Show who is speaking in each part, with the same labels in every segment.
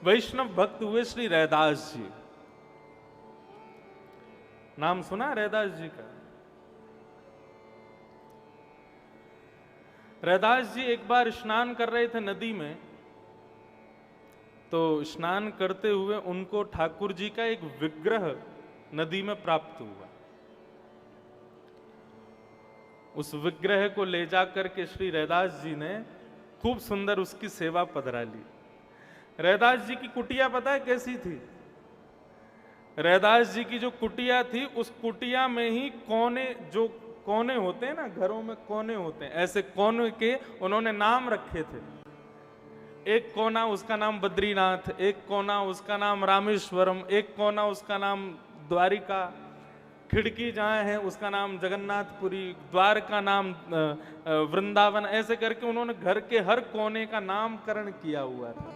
Speaker 1: वैष्णव भक्त हुए श्री रैदास जी। नाम सुना रैदास जी का? रैदास जी एक बार स्नान कर रहे थे नदी में, तो स्नान करते हुए उनको ठाकुर जी का एक विग्रह नदी में प्राप्त हुआ। उस विग्रह को ले जाकर के श्री रैदास जी ने खूब सुंदर उसकी सेवा पधरा ली। रैदास जी की कुटिया पता है कैसी थी? रैदास जी की जो कुटिया थी, उस कुटिया में ही कोने, जो कोने होते हैं ना, घरों में कोने होते हैं, ऐसे कोने के उन्होंने नाम रखे थे। एक कोना उसका नाम बद्रीनाथ, एक कोना उसका नाम रामेश्वरम, एक कोना उसका नाम द्वारिका, खिड़की जहां है उसका नाम जगन्नाथपुरी, द्वार का नाम वृंदावन, ऐसे करके उन्होंने घर के हर कोने का नामकरण किया हुआ था।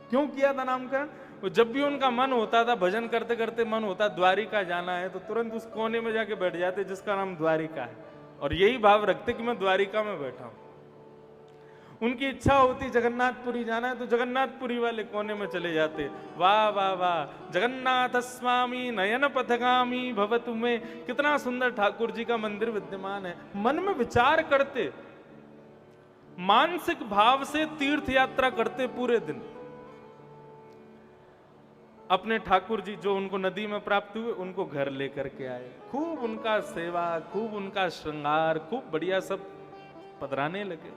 Speaker 1: क्यों किया था नामकरण? जब भी उनका मन होता था, भजन करते करते मन होता द्वारिका जाना है, तो तुरंत उस कोने में जाके बैठ जाते जिसका नाम द्वारिका है, और यही भाव रखते कि मैं द्वारिका में बैठा हूं। उनकी इच्छा होती जगन्नाथपुरी जाना है, तो जगन्नाथपुरी वाले कोने में चले जाते। वाह वाह वाह, जगन्नाथ स्वामी नयन पथगामी भवतु में, कितना सुंदर ठाकुर जी का मंदिर विद्यमान है। मन में विचार करते, मानसिक भाव से तीर्थ यात्रा करते पूरे दिन। अपने ठाकुर जी जो उनको नदी में प्राप्त हुए, उनको घर लेकर के आए, खूब उनका सेवा, खूब उनका श्रृंगार, खूब बढ़िया सब पधराने लगे।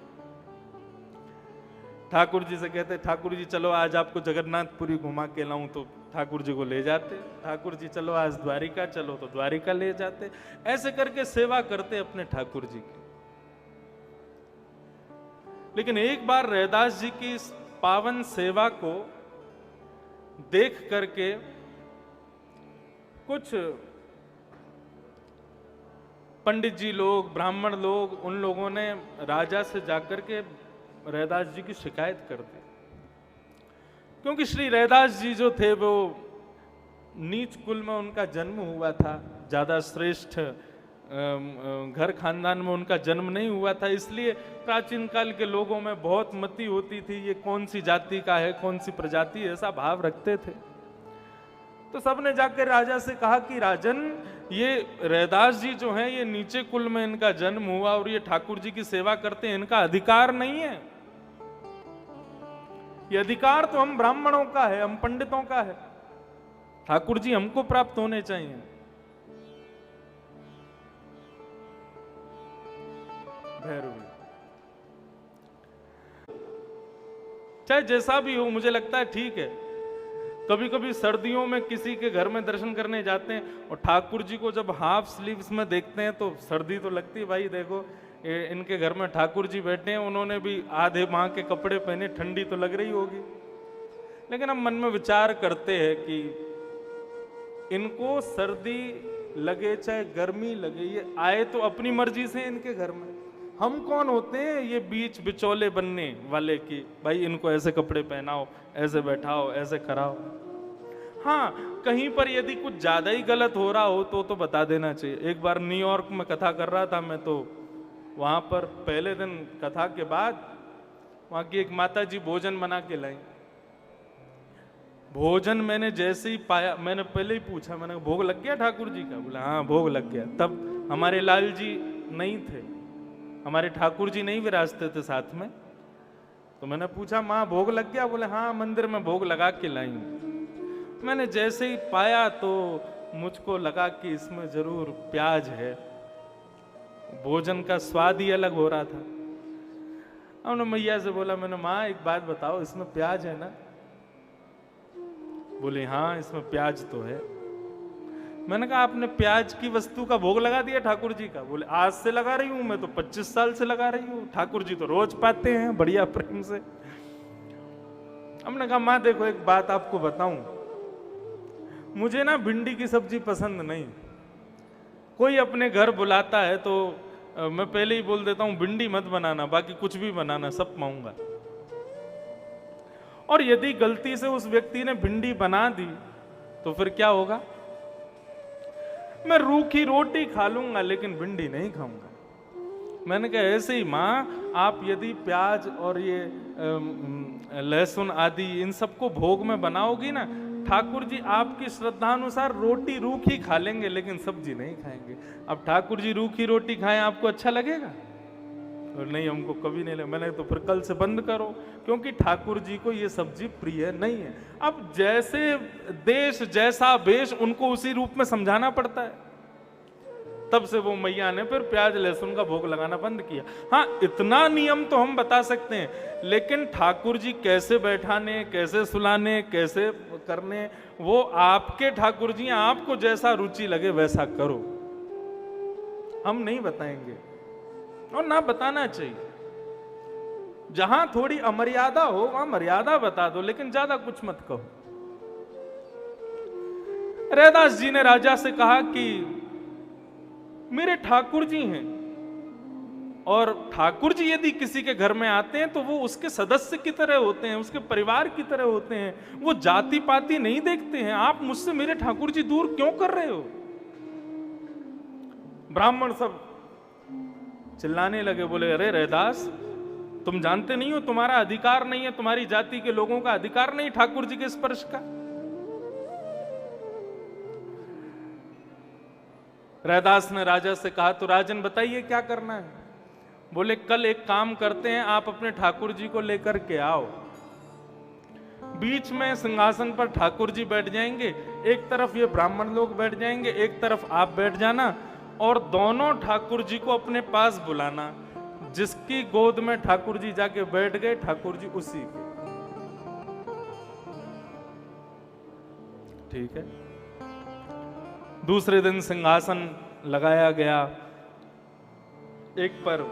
Speaker 1: ठाकुर जी से कहते, ठाकुर जी चलो आज आपको जगन्नाथपुरी घुमा के लाऊं, तो ठाकुर जी को ले जाते। ठाकुर जी चलो आज द्वारिका चलो, तो द्वारिका ले जाते। ऐसे करके सेवा करते अपने ठाकुर जी की। लेकिन एक बार रैदास जी की इस पावन सेवा को देख करके कुछ पंडित जी लोग, ब्राह्मण लोग, उन लोगों ने राजा से जाकर के रैदास जी की शिकायत कर दी। क्योंकि श्री रैदास जी जो थे वो नीच कुल में उनका जन्म हुआ था, ज्यादा श्रेष्ठ घर खानदान में उनका जन्म नहीं हुआ था, इसलिए प्राचीन काल के लोगों में बहुत मति होती थी, ये कौन सी जाति का है, कौन सी प्रजाति, ऐसा भाव रखते थे। तो सबने जाकर राजा से कहा कि राजन, ये रैदास जी जो हैं, ये नीचे कुल में इनका जन्म हुआ और ये ठाकुर जी की सेवा करते हैं, इनका अधिकार नहीं है। ये अधिकार तो हम ब्राह्मणों का है, हम पंडितों का है। ठाकुर जी हमको प्राप्त होने चाहिए। भैरवी, चाहे जैसा भी हो, मुझे लगता है ठीक है। कभी कभी सर्दियों में किसी के घर में दर्शन करने जाते हैं और ठाकुर जी को जब हाफ स्लीव्स में देखते हैं तो सर्दी तो लगती है। भाई देखो, इनके घर में ठाकुर जी बैठे हैं, उन्होंने भी आधे माह के कपड़े पहने, ठंडी तो लग रही होगी। लेकिन हम मन में विचार करते हैं कि इनको सर्दी लगे चाहे गर्मी लगे, ये आए तो अपनी मर्जी से इनके घर में। हम कौन होते हैं ये बीच बिचौले बनने वाले कि भाई इनको ऐसे कपड़े पहनाओ, ऐसे बैठाओ, ऐसे कराओ। हाँ, कहीं पर यदि कुछ ज्यादा ही गलत हो रहा हो तो बता देना चाहिए। एक बार न्यूयॉर्क में कथा कर रहा था मैं, तो वहां पर पहले दिन कथा के बाद वहां की एक माता जी भोजन बना के लाई। भोजन मैंने जैसे ही पाया, मैंने पहले ही पूछा, मैंने भोग लग गया ठाकुर जी का? बोला हाँ भोग लग गया। तब हमारे लाल जी नहीं थे, हमारे ठाकुर जी नहीं विराजते थे साथ में। तो मैंने पूछा माँ भोग लग गया? बोले हाँ मंदिर में भोग लगा के लाई। मैंने जैसे ही पाया तो मुझको लगा कि इसमें जरूर प्याज है। भोजन का स्वाद ही अलग हो रहा था। हमने मैया से बोला, मैंने माँ एक बात बताओ, इसमें प्याज है ना? बोले हाँ इसमें प्याज तो है। मैंने कहा आपने प्याज की वस्तु का भोग लगा दिया ठाकुर जी का? बोले आज से लगा रही हूं, मैं तो 25 साल से लगा रही हूं, ठाकुर जी तो रोज पाते हैं बढ़िया प्रेम से। हमने कहा माँ देखो एक बात आपको बताऊं, मुझे ना भिंडी की सब्जी पसंद नहीं। कोई अपने घर बुलाता है तो मैं पहले ही बोल देता हूं भिंडी मत बनाना, बाकी कुछ भी बनाना सब पाऊंगा। और यदि गलती से उस व्यक्ति ने भिंडी बना दी तो फिर क्या होगा? मैं रूखी रोटी खा लूंगा लेकिन भिंडी नहीं खाऊंगा। मैंने कहा ऐसे ही माँ, आप यदि प्याज और ये लहसुन आदि इन सबको भोग में बनाओगी ना, ठाकुर जी आपकी श्रद्धानुसार रोटी रूखी खा लेंगे लेकिन सब्जी नहीं खाएंगे। अब ठाकुर जी रूखी रोटी खाएं, आपको अच्छा लगेगा? और नहीं, हमको कभी नहीं लगा। मैंने तो फिर कल से बंद करो, क्योंकि ठाकुर जी को ये सब्जी प्रिय नहीं है। अब जैसे देश जैसा वेश, उनको उसी रूप में समझाना पड़ता है। तब से वो मैया ने फिर प्याज लहसुन का भोग लगाना बंद किया। हाँ, इतना नियम तो हम बता सकते हैं, लेकिन ठाकुर जी कैसे बैठाने, कैसे सुलाने, कैसे करने, वो आपके ठाकुर जी, आपको जैसा रुचि लगे वैसा करो, हम नहीं बताएंगे और ना बताना चाहिए। जहां थोड़ी अमर्यादा हो वहां मर्यादा बता दो, लेकिन ज्यादा कुछ मत कहो। रैदास जी ने राजा से कहा कि मेरे ठाकुर जी हैं, और ठाकुर जी यदि किसी के घर में आते हैं तो वो उसके सदस्य की तरह होते हैं, उसके परिवार की तरह होते हैं, वो जाति पाति नहीं देखते हैं। आप मुझसे मेरे ठाकुर जी दूर क्यों कर रहे हो? ब्राह्मण सब चिल्लाने लगे, बोले अरे रैदास, तुम जानते नहीं हो, तुम्हारा अधिकार नहीं है, तुम्हारी जाति के लोगों का अधिकार नहीं ठाकुर जी के स्पर्श का। रैदास ने राजा से कहा, तो राजन बताइए क्या करना है? बोले कल एक काम करते हैं, आप अपने ठाकुर जी को लेकर के आओ, बीच में सिंहासन पर ठाकुर जी बैठ जाएंगे, एक तरफ ये ब्राह्मण लोग बैठ जाएंगे, एक तरफ आप बैठ जाना, और दोनों ठाकुर जी को अपने पास बुलाना। जिसकी गोद में ठाकुर जी जाके बैठ गए, ठाकुर जी उसी के। ठीक है। दूसरे दिन सिंहासन लगाया गया, एक पर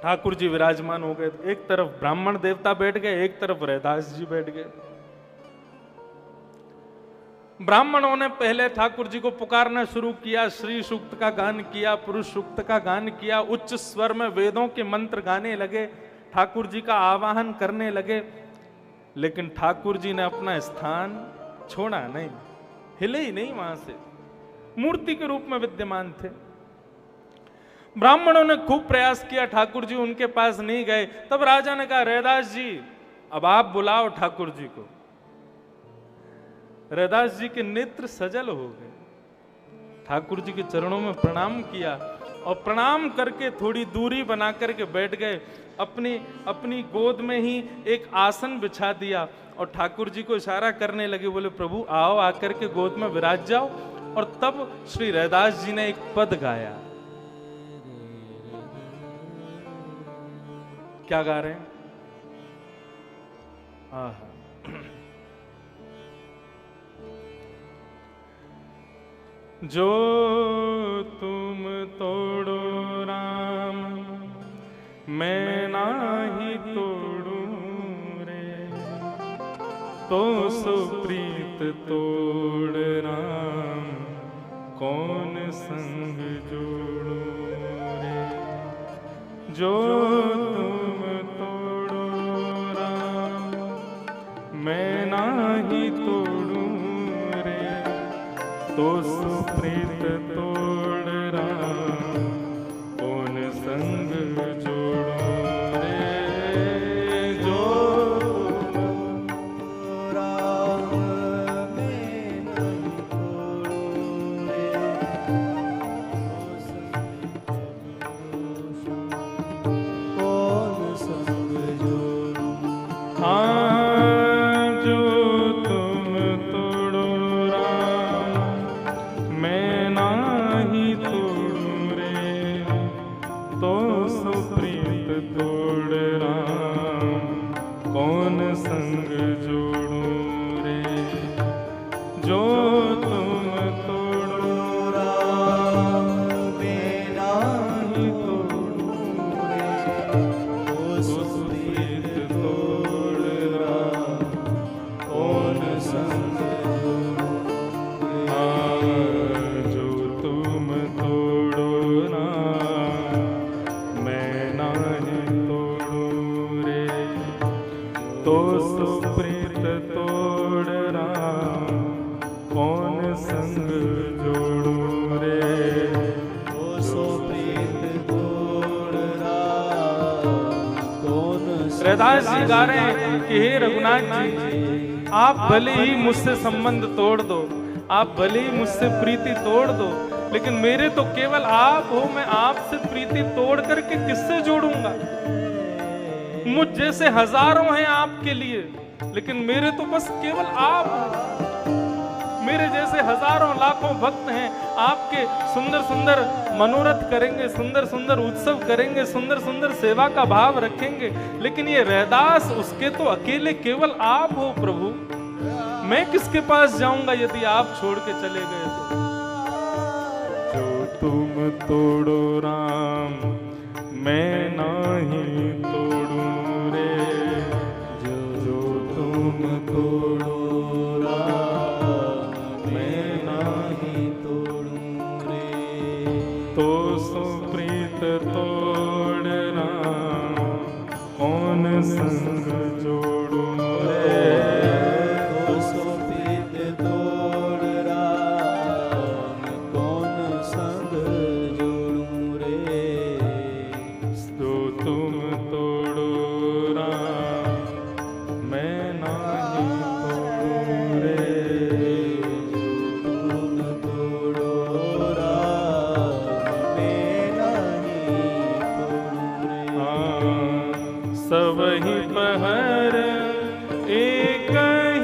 Speaker 1: ठाकुर जी विराजमान हो गए। एक तरफ ब्राह्मण देवता बैठ गए, एक तरफ रैदास जी बैठ गए। ब्राह्मणों ने पहले ठाकुर जी को पुकारना शुरू किया, श्री सूक्त का गान किया, पुरुष सूक्त का गान किया, उच्च स्वर में वेदों के मंत्र गाने लगे, ठाकुर जी का आवाहन करने लगे। लेकिन ठाकुर जी ने अपना स्थान छोड़ा नहीं, हिले ही नहीं वहां से, मूर्ति के रूप में विद्यमान थे। ब्राह्मणों ने खूब प्रयास किया, ठाकुर जी उनके पास नहीं गए। तब राजा ने कहा, रैदास जी अब आप बुलाओ ठाकुर जी को। रैदास जी के नेत्र सजल हो गए, ठाकुर जी के चरणों में प्रणाम किया, और प्रणाम करके थोड़ी दूरी बना करके बैठ गए। अपनी गोद में ही एक आसन बिछा दिया और ठाकुर जी को इशारा करने लगे, बोले प्रभु आओ, आकर के गोद में विराज जाओ। और तब श्री रैदास जी ने एक पद गाया। क्या गा रहे हैं? जो तुम तोड़ो राम, मैं नाही तोड़ू रे, तो सुप्रीत तोड़ राम, कौन संग जोड़ू रे। जो तुम तोड़ो राम, मैं नाही तोड़ू रे, तो सुप्रीत तोड़ राम, कौन संग जोड़ो रे। जो राम मैं नहीं तोड़ू रे, कौन संग जोड़ो। हाँ, जो तुम तोड़ो राम, मैं नाही तोड़ू रे, तो सुप्रीत तोड़ राम, कौन संग जोड़ू रे। जो तुम तोड़ो राम, मैं नाही तोड़ू रे, तो सुप्रीत तोड़ राम, कौन संग जोड़ू रे। जो तुम तोड़ो राम, मैं नाही तोड़ू रे, तो सुप्रीत तोड़ राम, कौन संग जोड़ू रे। तो सुप्रीत तोड़ रैदास जी गा रहे हैं कि हे रघुनाथ जी, आप भले ही मुझसे संबंध तोड़ दो, आप भले ही मुझसे प्रीति तोड़ दो, लेकिन मेरे तो केवल आप हो। मैं आपसे प्रीति तोड़ करके किससे जोड़ूंगा? मुझ जैसे हजारों हैं आपके लिए, लेकिन मेरे तो बस केवल आप हो। मेरे जैसे हजारों लाखों भक्त हैं, आपके सुंदर सुंदर मनोरथ करेंगे, सुंदर सुंदर उत्सव करेंगे, सुंदर सुंदर सेवा का भाव रखेंगे, लेकिन ये रैदास उसके तो अकेले केवल आप हो प्रभु। मैं किसके पास जाऊंगा यदि आप छोड़ के चले गए तो? जो तुम तोड़ो राम मैं नहीं तोड़ूं रे, जो तुम तोड़ो तो सो प्रीत तोड़ना कौन संग जोड़ूं रे,
Speaker 2: तो सो प्रीत तोड़ना कौन संग जोड़ूं रे,
Speaker 1: जो तुम तोड़ो राम मैं नहीं तोड़ूं रे, सब ही पहर एक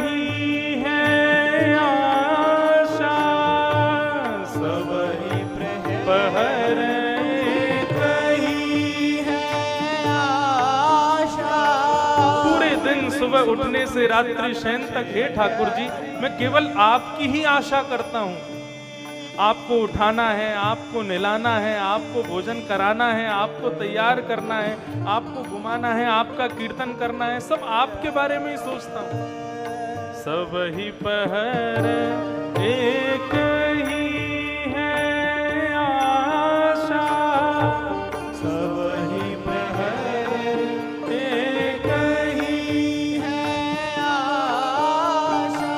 Speaker 1: ही है आशा, सब ही पहर एक ही है
Speaker 2: आशा।
Speaker 1: पूरे दिन सुबह उठने से रात्रि शयन तक हे ठाकुर जी मैं केवल आपकी ही आशा करता हूँ। आपको उठाना है, आपको नहलाना है, आपको भोजन कराना है, आपको तैयार करना है, आपको घुमाना है, आपका कीर्तन करना है, सब आपके बारे में ही सोचता हूँ। सब ही पहर एक ही है आशा, सब ही पहर एक ही है
Speaker 2: आशा।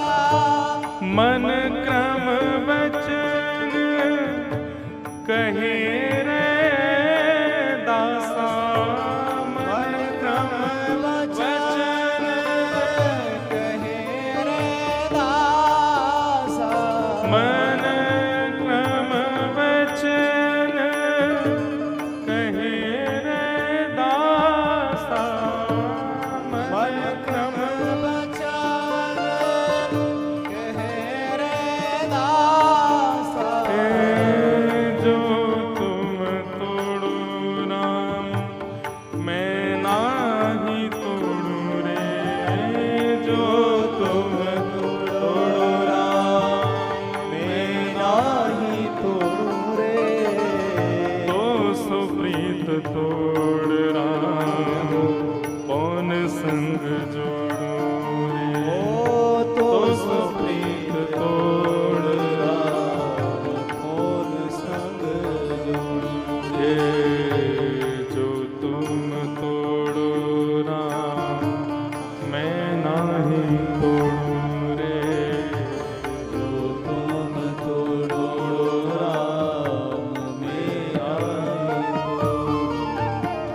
Speaker 1: मन क्रम कहे रे दासा, मन क्रम वचन
Speaker 2: कहे रे दासा,
Speaker 1: मन क्रम वचन कहे रे दासा, मन क्रम
Speaker 2: वचन कहे रे दासा।
Speaker 1: जो तुम तोड़ो राम मैं नाही तोड़ूं रे, जो तुम तोड़ो राम
Speaker 2: मैं नाही तोड़ूं रे,
Speaker 1: तो सो प्रीत तोड़ राम कौन संग जोड़ूं रे,
Speaker 2: तो
Speaker 1: सो प्रीत तोड़ जो तुम तोड़ो राम मैं नहीं तोड़ूं रे,
Speaker 2: जो तुम तोड़ो राम मैं नाही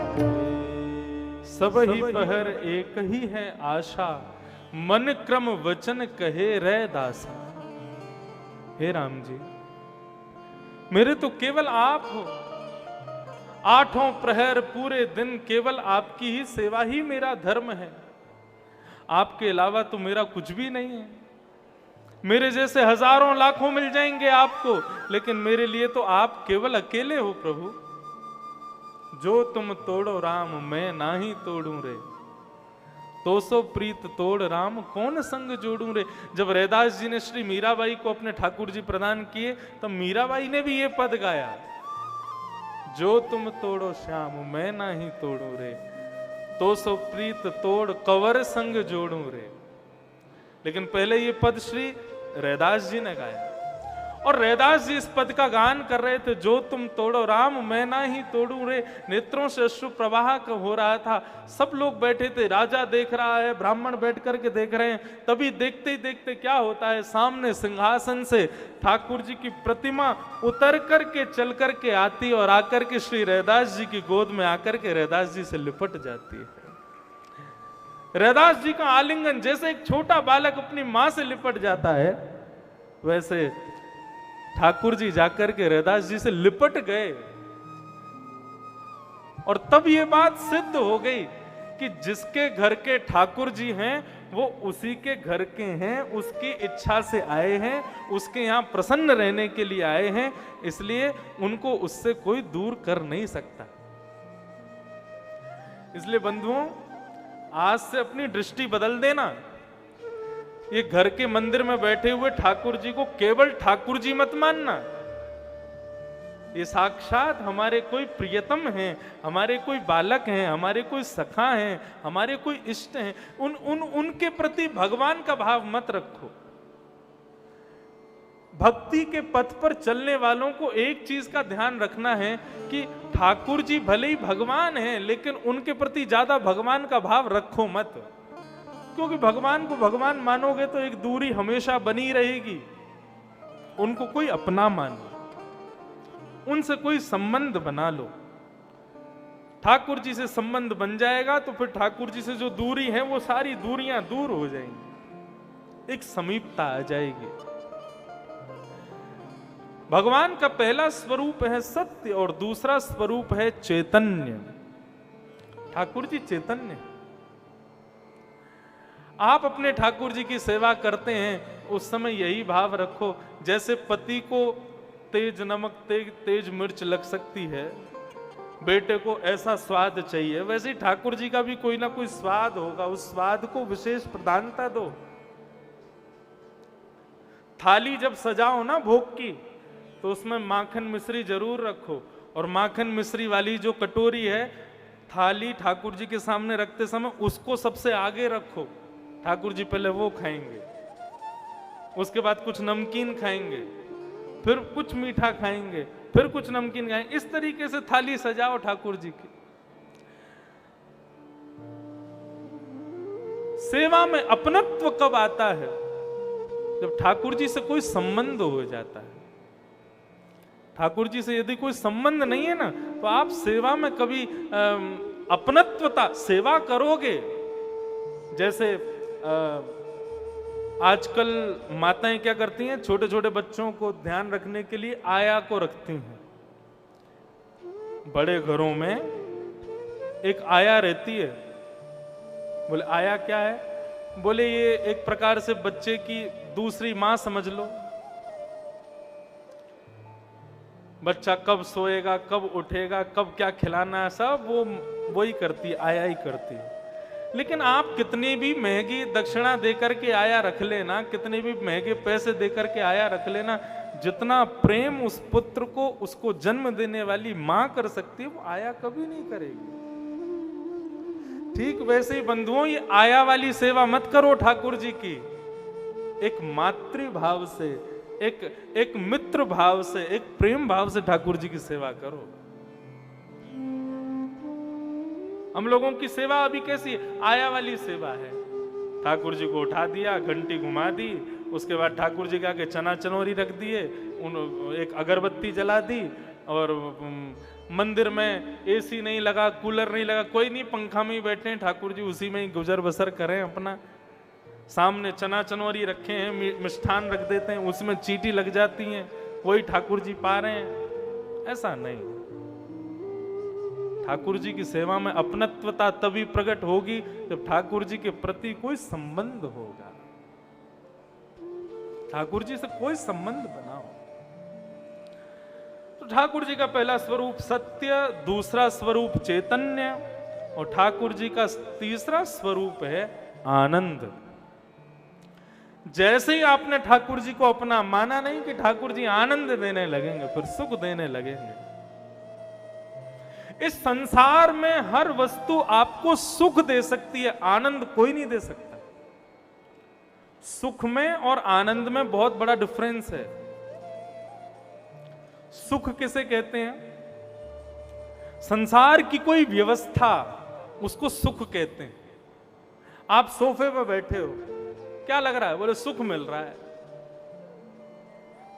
Speaker 2: तोड़ूं।
Speaker 1: सब ही पहर एक ही है आशा, मन क्रम वचन कहे रे दासा। हे राम जी मेरे तो केवल आप हो। आठों प्रहर पूरे दिन केवल आपकी ही सेवा ही मेरा धर्म है। आपके अलावा तो मेरा कुछ भी नहीं है। मेरे जैसे हजारों लाखों मिल जाएंगे आपको, लेकिन मेरे लिए तो आप केवल अकेले हो प्रभु। जो तुम तोड़ो राम मैं नाही तोड़ूं रे, तो सो प्रीत तोड़ राम कौन संग जोड़ूं रे। जब रैदास जी ने श्री मीराबाई को अपने ठाकुर जी प्रदान किए तब मीराबाई ने भी ये पद गाया, जो तुम तोड़ो श्याम मैं नाही तोड़ूं रे, तो सो प्रीत तोड़ कवर संग जोड़ूं रे। लेकिन पहले ये पद श्री रैदास जी ने गाया और रैदास जी इस पद का गान कर रहे थे, जो तुम तोड़ो राम मैं ना ही तोड़ू रे। नेत्रों से अश्रु प्रवाह हो रहा था। सब लोग बैठे थे, राजा देख रहा है, ब्राह्मण बैठ करके देख रहे हैं। तभी देखते ही देखते क्या होता है, सामने सिंहासन से ठाकुर जी की प्रतिमा उतर करके चल करके आती और आकर के श्री रैदास जी की गोद में आकर के रैदास जी से लिपट जाती है। रैदास जी का आलिंगन, जैसे एक छोटा बालक अपनी मां से लिपट जाता है, वैसे ठाकुर जी जाकर के रैदास जी से लिपट गए। और तब ये बात सिद्ध हो गई कि जिसके घर के ठाकुर जी हैं वो उसी के घर के हैं, उसकी इच्छा से आए हैं, उसके यहां प्रसन्न रहने के लिए आए हैं, इसलिए उनको उससे कोई दूर कर नहीं सकता। इसलिए बंधुओं, आज से अपनी दृष्टि बदल देना। ये घर के मंदिर में बैठे हुए ठाकुर जी को केवल ठाकुर जी मत मानना। ये साक्षात हमारे कोई प्रियतम हैं, हमारे कोई बालक हैं, हमारे कोई सखा हैं, हमारे कोई इष्ट हैं। उनके प्रति भगवान का भाव मत रखो। भक्ति के पथ पर चलने वालों को एक चीज का ध्यान रखना है कि ठाकुर जी भले ही भगवान हैं, लेकिन उनके प्रति ज्यादा भगवान का भाव रखो मत। क्योंकि भगवान को भगवान मानोगे तो एक दूरी हमेशा बनी रहेगी। उनको कोई अपना मानो, उनसे कोई संबंध बना लो। ठाकुर जी से संबंध बन जाएगा तो फिर ठाकुर जी से जो दूरी है वो सारी दूरियां दूर हो जाएंगी, एक समीपता आ जाएगी। भगवान का पहला स्वरूप है सत्य और दूसरा स्वरूप है चैतन्य। ठाकुर जी चैतन्य। आप अपने ठाकुर जी की सेवा करते हैं, उस समय यही भाव रखो, जैसे पति को तेज नमक तेज मिर्च लग सकती है, बेटे को ऐसा स्वाद चाहिए, वैसे ही ठाकुर जी का भी कोई ना कोई स्वाद होगा, उस स्वाद को विशेष प्रधानता दो। थाली जब सजाओ ना भोग की, तो उसमें माखन मिश्री जरूर रखो। और माखन मिश्री वाली जो कटोरी है, थाली ठाकुर जी के सामने रखते समय उसको सबसे आगे रखो। ठाकुर जी पहले वो खाएंगे, उसके बाद कुछ नमकीन खाएंगे, फिर कुछ मीठा खाएंगे, फिर कुछ नमकीन खाएंगे। इस तरीके से थाली सजाओ ठाकुर जी की। सेवा में अपनत्व कब आता है? जब ठाकुर जी से कोई संबंध हो जाता है। ठाकुर जी से यदि कोई संबंध नहीं है ना, तो आप सेवा में कभी अपनत्वता, सेवा करोगे। जैसे आजकल माताएं क्या करती हैं, छोटे छोटे बच्चों को ध्यान रखने के लिए आया को रखती हैं। बड़े घरों में एक आया रहती है। बोले आया क्या है? बोले ये एक प्रकार से बच्चे की दूसरी मां समझ लो। बच्चा कब सोएगा, कब उठेगा, कब क्या खिलाना है, सब वो वही करती है, आया ही करती है। लेकिन आप कितनी भी महंगी दक्षिणा देकर के आया रख लेना, कितने भी महंगे पैसे देकर के आया रख लेना, जितना प्रेम उस पुत्र को, उसको जन्म देने वाली मां कर सकती है, वो आया कभी नहीं करेगी। ठीक वैसे ही बंधुओं, ये आया वाली सेवा मत करो ठाकुर जी की। एक मातृभाव से, एक मित्र भाव से, एक प्रेम भाव से ठाकुर जी की सेवा करो। हम लोगों की सेवा अभी कैसी है? आया वाली सेवा है। ठाकुर जी को उठा दिया, घंटी घुमा दी, उसके बाद ठाकुर जी के आगे चना चनौरी रख दिए, एक अगरबत्ती जला दी, और मंदिर में एसी नहीं लगा, कूलर नहीं लगा, कोई नहीं, पंखा में ही बैठे हैं ठाकुर जी, उसी में ही गुजर बसर करें अपना। सामने चना चनौरी रखे हैं, मिष्ठान रख देते हैं, उसमें चींटी लग जाती हैं, वही ठाकुर जी पा रहे हैं। ऐसा नहीं। ठाकुर जी की सेवा में अपनत्वता तभी प्रकट होगी जब ठाकुर जी के प्रति कोई संबंध होगा। ठाकुर जी से कोई संबंध बनाओ। तो ठाकुर जी का पहला स्वरूप सत्य, दूसरा स्वरूप चैतन्य, और ठाकुर जी का तीसरा स्वरूप है आनंद। जैसे ही आपने ठाकुर जी को अपना माना, नहीं कि ठाकुर जी आनंद देने लगेंगे, फिर सुख देने लगेंगे। इस संसार में हर वस्तु आपको सुख दे सकती है, आनंद कोई नहीं दे सकता। सुख में और आनंद में बहुत बड़ा डिफरेंस है। सुख किसे कहते हैं? संसार की कोई व्यवस्था, उसको सुख कहते हैं। आप सोफे पर बैठे हो, क्या लग रहा है? बोले सुख मिल रहा है,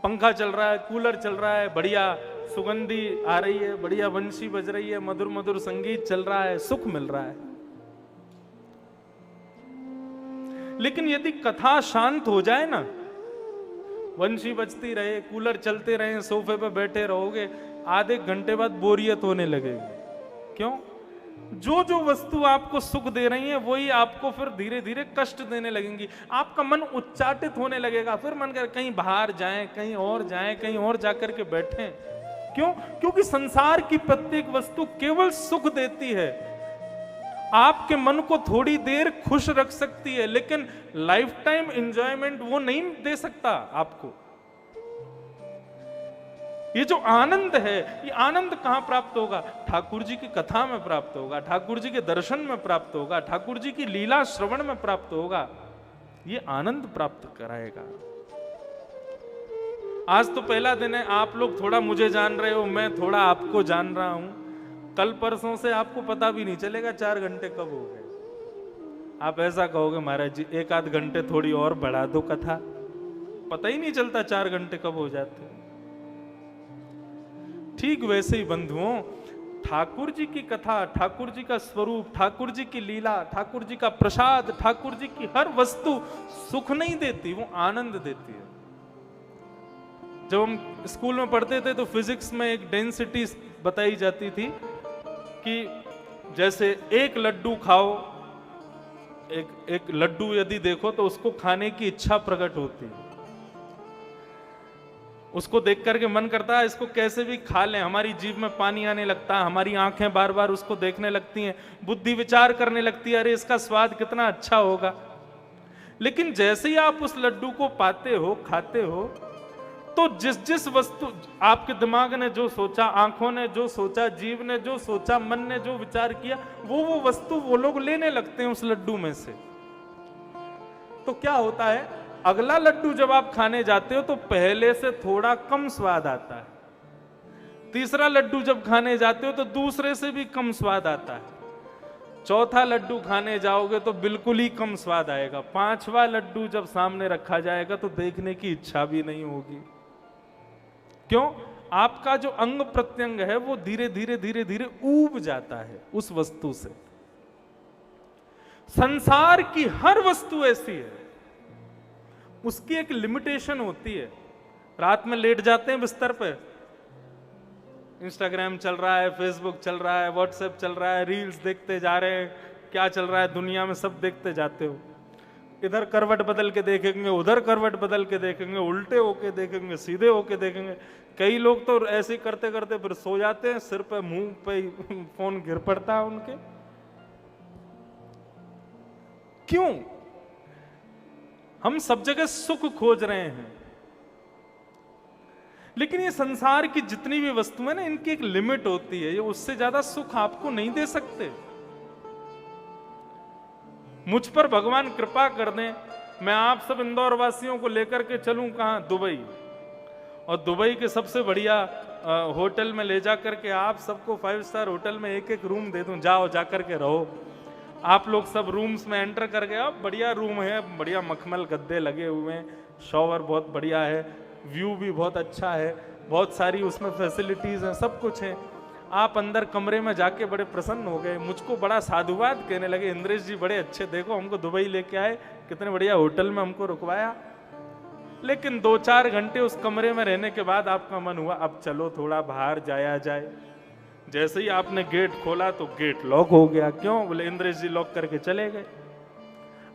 Speaker 1: पंखा चल रहा है, कूलर चल रहा है, बढ़िया सुगंधी आ रही है, बढ़िया बंशी बज रही है, मधुर मधुर संगीत चल रहा है, सुख मिल रहा है। लेकिन यदि कथा शांत हो जाए ना, बंशी बजती रहे, कूलर चलते रहे, सोफे पे बैठे रहोगे, आधे घंटे बाद बोरियत होने लगेगी। क्यों? जो जो वस्तु आपको सुख दे रही है वही आपको फिर धीरे धीरे कष्ट देने लगेंगी। आपका मन उच्चाटित होने लगेगा, फिर मन कर कहीं बाहर जाएं, कहीं और जाएं, कहीं और जाकर के बैठें। क्यों? क्योंकि संसार की प्रत्येक वस्तु केवल सुख देती है, आपके मन को थोड़ी देर खुश रख सकती है, लेकिन लाइफ टाइम एंजॉयमेंट वो नहीं दे सकता आपको। ये जो आनंद है, ये आनंद कहां प्राप्त होगा? ठाकुर जी की कथा में प्राप्त होगा, ठाकुर जी के दर्शन में प्राप्त होगा, ठाकुर जी की लीला श्रवण में प्राप्त होगा। ये आनंद प्राप्त कराएगा। आज तो पहला दिन है, आप लोग थोड़ा मुझे जान रहे हो, मैं थोड़ा आपको जान रहा हूं। कल परसों से आपको पता भी नहीं चलेगा 4 घंटे कब हो गए। आप ऐसा कहोगे महाराज जी 1 आध घंटे थोड़ी और बढ़ा दो कथा, पता ही नहीं चलता 4 घंटे कब हो जाते। ठीक वैसे ही बंधुओं, ठाकुर जी की कथा, ठाकुर जी का स्वरूप, ठाकुर जी की लीला, ठाकुर जी का प्रसाद, ठाकुर जी की हर वस्तु सुख नहीं देती, वो आनंद देती है। जब हम स्कूल में पढ़ते थे तो फिजिक्स में एक डेंसिटी बताई जाती थी कि जैसे एक लड्डू खाओ, एक लड्डू यदि देखो तो उसको खाने की इच्छा प्रकट होती है, उसको देख करके मन करता है इसको कैसे भी खा लें, हमारी जीभ में पानी आने लगता है, हमारी आंखें बार बार उसको देखने लगती हैं, बुद्धि विचार करने लगती है अरे इसका स्वाद कितना अच्छा होगा। लेकिन जैसे ही आप उस लड्डू को पाते हो, खाते हो, तो जिस जिस वस्तु आपके दिमाग ने जो सोचा, आंखों ने जो सोचा, जीव ने जो सोचा, मन ने जो विचार किया, वो वस्तु वो लोग लेने लगते हैं उस लड्डू में से। तो क्या होता है, अगला लड्डू जब आप खाने जाते हो तो पहले से थोड़ा कम स्वाद आता है, तीसरा लड्डू जब खाने जाते हो तो दूसरे से भी कम स्वाद आता है, चौथा लड्डू खाने जाओगे तो बिल्कुल ही कम स्वाद आएगा, पांचवा लड्डू जब सामने रखा जाएगा तो देखने की इच्छा भी नहीं होगी। क्यों? आपका जो अंग प्रत्यंग है वो धीरे धीरे धीरे धीरे ऊब जाता है उस वस्तु से। संसार की हर वस्तु ऐसी है, उसकी एक लिमिटेशन होती है। रात में लेट जाते हैं बिस्तर पे, इंस्टाग्राम चल रहा है, फेसबुक चल रहा है, व्हाट्सएप चल रहा है, रील्स देखते जा रहे हैं, क्या चल रहा है दुनिया में सब देखते जाते हो। इधर करवट बदल के देखेंगे, उधर करवट बदल के देखेंगे, उल्टे होके देखेंगे, सीधे होके देखेंगे। कई लोग तो ऐसे करते करते फिर सो जाते हैं, सिर पे मुंह पे फोन गिर पड़ता है उनके। क्यों? हम सब जगह सुख खोज रहे हैं, लेकिन ये संसार की जितनी भी वस्तुएं ना, इनकी एक लिमिट होती है, ये उससे ज्यादा सुख आपको नहीं दे सकते। मुझ पर भगवान कृपा कर दें, मैं आप सब इंदौर वासियों को लेकर के चलूं कहां? दुबई, और दुबई के सबसे बढ़िया होटल में ले जाकर के आप सबको 5 स्टार होटल में एक एक रूम दे दूं, जाओ जाकर के रहो। आप लोग सब रूम्स में एंटर कर गए, अब बढ़िया रूम है, बढ़िया मखमल गद्दे लगे हुए हैं, शॉवर बहुत बढ़िया है, व्यू भी बहुत अच्छा है, बहुत सारी उसमें फैसिलिटीज हैं, सब कुछ है। आप अंदर कमरे में जाके बड़े प्रसन्न हो गए, मुझको बड़ा साधुवाद कहने लगे, इंद्रेश जी बड़े अच्छे, देखो हमको दुबई लेके आए, कितने बढ़िया होटल में हमको रुकवाया। लेकिन 2-4 घंटे उस कमरे में रहने के बाद आपका मन हुआ अब चलो थोड़ा बाहर जाया जाए। जैसे ही आपने गेट खोला तो गेट लॉक हो गया। क्यों? बोले इंद्रेश जी लॉक करके चले गए।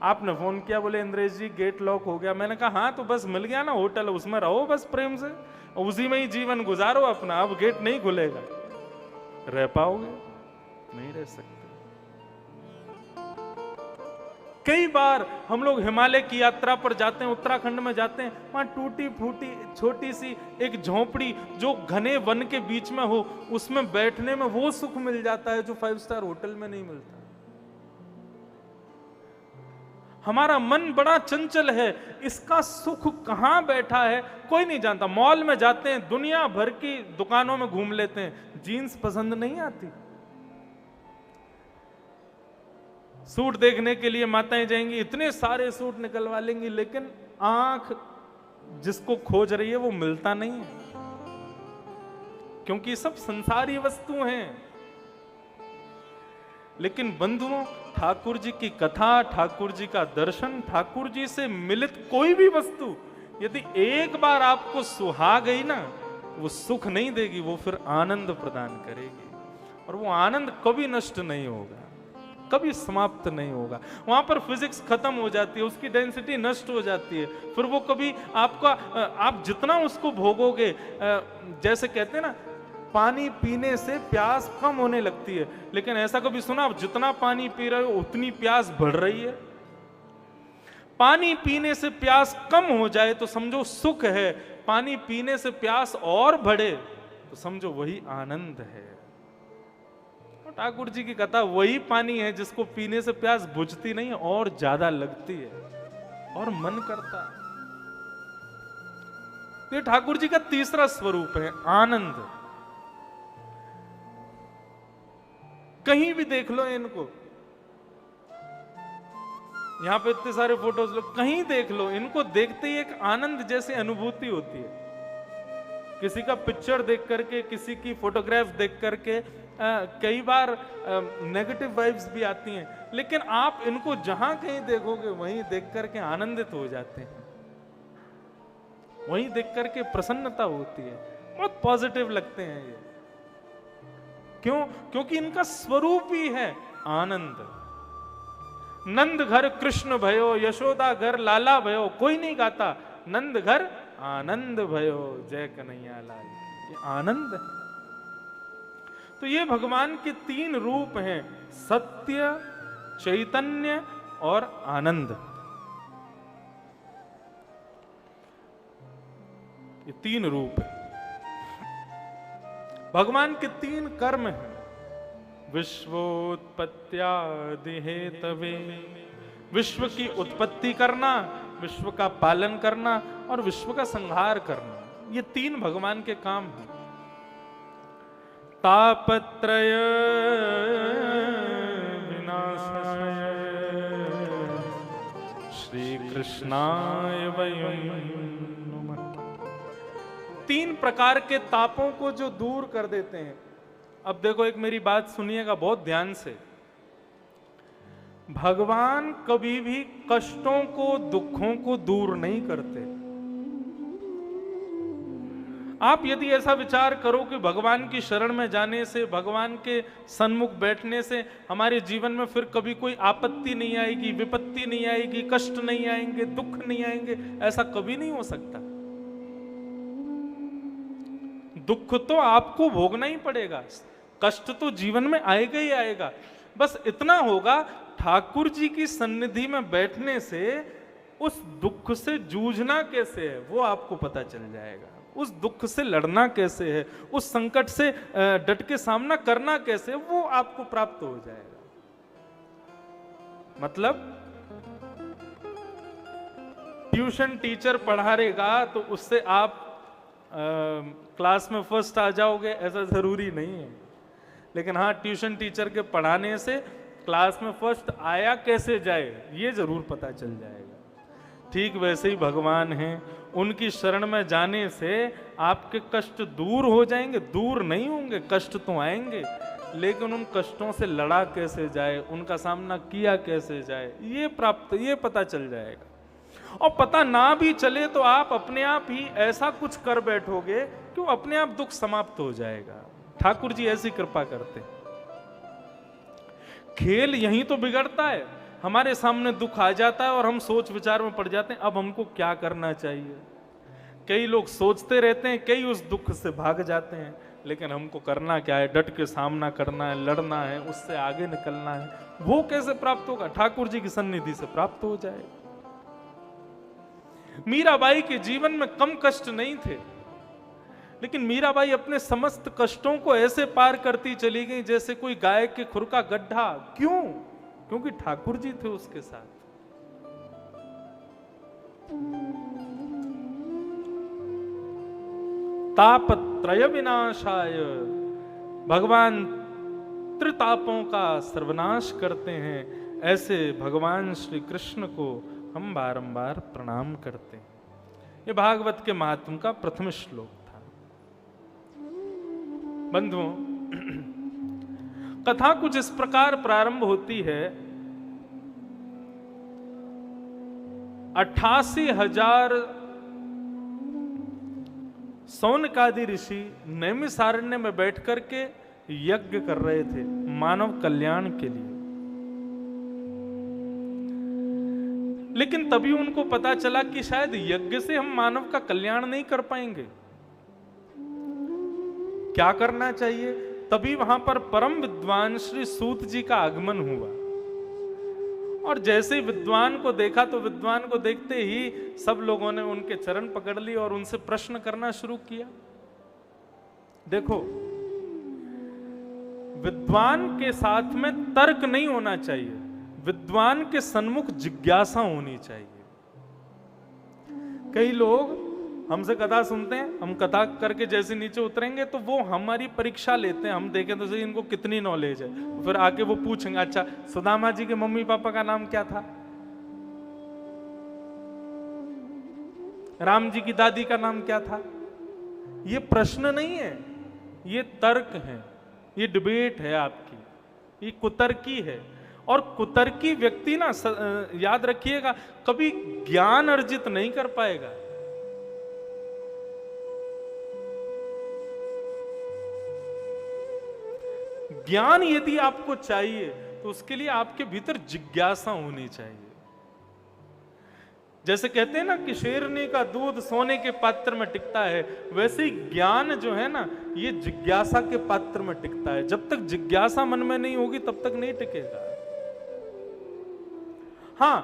Speaker 1: आपने फोन किया, बोले इंद्रेश जी गेट लॉक हो गया। मैंने कहा हाँ तो बस मिल गया ना होटल, उसमें रहो बस प्रेम से, उसी में ही जीवन गुजारो अपना, अब गेट नहीं खुलेगा। रह पाओगे? नहीं रह सकते। कई बार हम लोग हिमालय की यात्रा पर जाते हैं, उत्तराखंड में जाते हैं, वहां टूटी फूटी छोटी सी एक झोपड़ी जो घने वन के बीच में हो, उसमें बैठने में वो सुख मिल जाता है जो 5 स्टार होटल में नहीं मिलता। हमारा मन बड़ा चंचल है, इसका सुख कहाँ बैठा है कोई नहीं जानता। मॉल में जाते हैं, दुनिया भर की दुकानों में घूम लेते हैं, जीन्स पसंद नहीं आती। सूट देखने के लिए माताएं जाएंगी, इतने सारे सूट निकलवा लेंगी, लेकिन आंख जिसको खोज रही है वो मिलता नहीं है, क्योंकि सब संसारी वस्तु हैं। लेकिन बंधुओं, ठाकुर जी की कथा, ठाकुर जी का दर्शन, ठाकुर जी से मिलित कोई भी वस्तु यदि एक बार आपको सुहा गई ना, वो सुख नहीं देगी, वो फिर आनंद प्रदान करेगी, और वो आनंद कभी नष्ट नहीं होगा, कभी समाप्त नहीं होगा। वहां पर फिजिक्स खत्म हो जाती है, उसकी डेंसिटी नष्ट हो जाती है, फिर वो कभी आपका आप जितना उसको भोगोगे, जैसे कहते हैं ना, पानी पीने से प्यास कम होने लगती है, लेकिन ऐसा कभी सुना आप जितना पानी पी रहे हो उतनी प्यास बढ़ रही है? पानी पीने से प्यास कम हो जाए तो समझो सुख है, पानी पीने से प्यास और बढ़े तो समझो वही आनंद है। ठाकुर जी की कथा वही पानी है जिसको पीने से प्यास बुझती नहीं है और ज्यादा लगती है और मन करता है। ये ठाकुर जी का तीसरा स्वरूप है, आनंद। कहीं भी देख लो इनको, यहां पे इतने सारे फोटोज लो, कहीं देख लो, इनको देखते ही एक आनंद जैसी अनुभूति होती है। किसी का पिक्चर देख करके, किसी की फोटोग्राफ देख करके कई बार नेगेटिव वाइब्स भी आती हैं, लेकिन आप इनको जहां कहीं देखोगे वहीं देख करके आनंदित हो जाते हैं, वहीं देख करके प्रसन्नता होती है, बहुत पॉजिटिव लगते हैं ये। क्यों? क्योंकि इनका स्वरूप ही है आनंद। नंद घर कृष्ण भयो, यशोदा घर लाला भयो, कोई नहीं गाता नंद घर आनंद भयो, जय कन्हैया लाल। ये आनंद है। तो ये भगवान के तीन रूप हैं, सत्य, चैतन्य और आनंद। ये तीन रूप है। भगवान के तीन कर्म हैं, विश्वोत्पत्त्यादि हेतवे, विश्व की उत्पत्ति करना, विश्व का पालन करना और विश्व का संहार करना, ये तीन भगवान के काम हैं। तापत्रय विनाशाय श्री कृष्णाय वयम् नुमः। तीन प्रकार के तापों को जो दूर कर देते हैं। अब देखो, एक मेरी बात सुनिएगा बहुत ध्यान से। भगवान कभी भी कष्टों को, दुखों को दूर नहीं करते। आप यदि ऐसा विचार करो कि भगवान की शरण में जाने से, भगवान के सन्मुख बैठने से हमारे जीवन में फिर कभी कोई आपत्ति नहीं आएगी, विपत्ति नहीं आएगी, कष्ट नहीं आएंगे, दुख नहीं आएंगे, ऐसा कभी नहीं हो सकता। दुख तो आपको भोगना ही पड़ेगा, कष्ट तो जीवन में आएगा ही आएगा। बस इतना होगा, ठाकुर जी की सन्निधि में बैठने से उस दुख से जूझना कैसे है वो आपको पता चल जाएगा, उस दुख से लड़ना कैसे है, उस संकट से डट के सामना करना कैसे है, वो आपको प्राप्त हो जाएगा। मतलब ट्यूशन टीचर पढ़ाएगा तो उससे आप क्लास में फर्स्ट आ जाओगे ऐसा जरूरी नहीं है, लेकिन हाँ, ट्यूशन टीचर के पढ़ाने से क्लास में फर्स्ट आया कैसे जाए ये जरूर पता चल जाएगा। ठीक वैसे ही भगवान हैं, उनकी शरण में जाने से आपके कष्ट दूर हो जाएंगे, दूर नहीं होंगे, कष्ट तो आएंगे, लेकिन उन कष्टों से लड़ा कैसे जाए, उनका सामना किया कैसे जाए, ये पता चल जाएगा। और पता ना भी चले तो आप अपने आप ही ऐसा कुछ कर बैठोगे कि वो अपने आप दुख समाप्त हो जाएगा। ठाकुर जी ऐसी कृपा करते हैं। खेल यहीं तो बिगड़ता है, हमारे सामने दुख आ जाता है और हम सोच विचार में पड़ जाते हैं, अब हमको क्या करना चाहिए। कई लोग सोचते रहते हैं, कई उस दुख से भाग जाते हैं, लेकिन हमको करना क्या है, डट के सामना करना है, लड़ना है, उससे आगे निकलना है। वो कैसे प्राप्त होगा? ठाकुर जी की सन्निधि से प्राप्त हो जाएगा। मीराबाई के जीवन में कम कष्ट नहीं थे, लेकिन मीराबाई अपने समस्त कष्टों को ऐसे पार करती चली गई जैसे कोई गाय के खुर का गड्ढा। क्यों? क्योंकि ठाकुर जी थे उसके साथ। तापत्रय विनाशाय, भगवान त्रितापों का सर्वनाश करते हैं। ऐसे भगवान श्री कृष्ण को हम बारंबार प्रणाम करते हैं। ये भागवत के महात्म का प्रथम श्लोक था। बंधुओं, कथा कुछ इस प्रकार प्रारंभ होती है। 88,000 सौनकादि ऋषि नैमिषारण्य में बैठ करके यज्ञ कर रहे थे मानव कल्याण के लिए। लेकिन तभी उनको पता चला कि शायद यज्ञ से हम मानव का कल्याण नहीं कर पाएंगे। क्या करना चाहिए? तभी वहां पर परम विद्वान श्री सूत जी का आगमन हुआ। और जैसे ही विद्वान को देखा तो विद्वान को देखते ही सब लोगों ने उनके चरण पकड़ लिए और उनसे प्रश्न करना शुरू किया। देखो, विद्वान के साथ में तर्क नहीं होना चाहिए, विद्वान के सन्मुख जिज्ञासा होनी चाहिए। कई लोग हमसे कथा सुनते हैं, हम कथा करके जैसे नीचे उतरेंगे तो वो हमारी परीक्षा लेते हैं, हम देखें तो सही इनको कितनी नॉलेज है। फिर आके वो पूछेंगे, अच्छा सुदामा जी के मम्मी पापा का नाम क्या था, राम जी की दादी का नाम क्या था। ये प्रश्न नहीं है, ये तर्क है, ये डिबेट है आपकी, ये कुतर्की है। और कुतर्की व्यक्ति ना, याद रखिएगा, कभी ज्ञान अर्जित नहीं कर पाएगा। ज्ञान यदि आपको चाहिए तो उसके लिए आपके भीतर जिज्ञासा होनी चाहिए। जैसे कहते हैं ना कि शेरनी का दूध सोने के पात्र में टिकता है, वैसे ही ज्ञान जो है ना, ये जिज्ञासा के पात्र में टिकता है। जब तक जिज्ञासा मन में नहीं होगी तब तक नहीं टिकेगा। हाँ,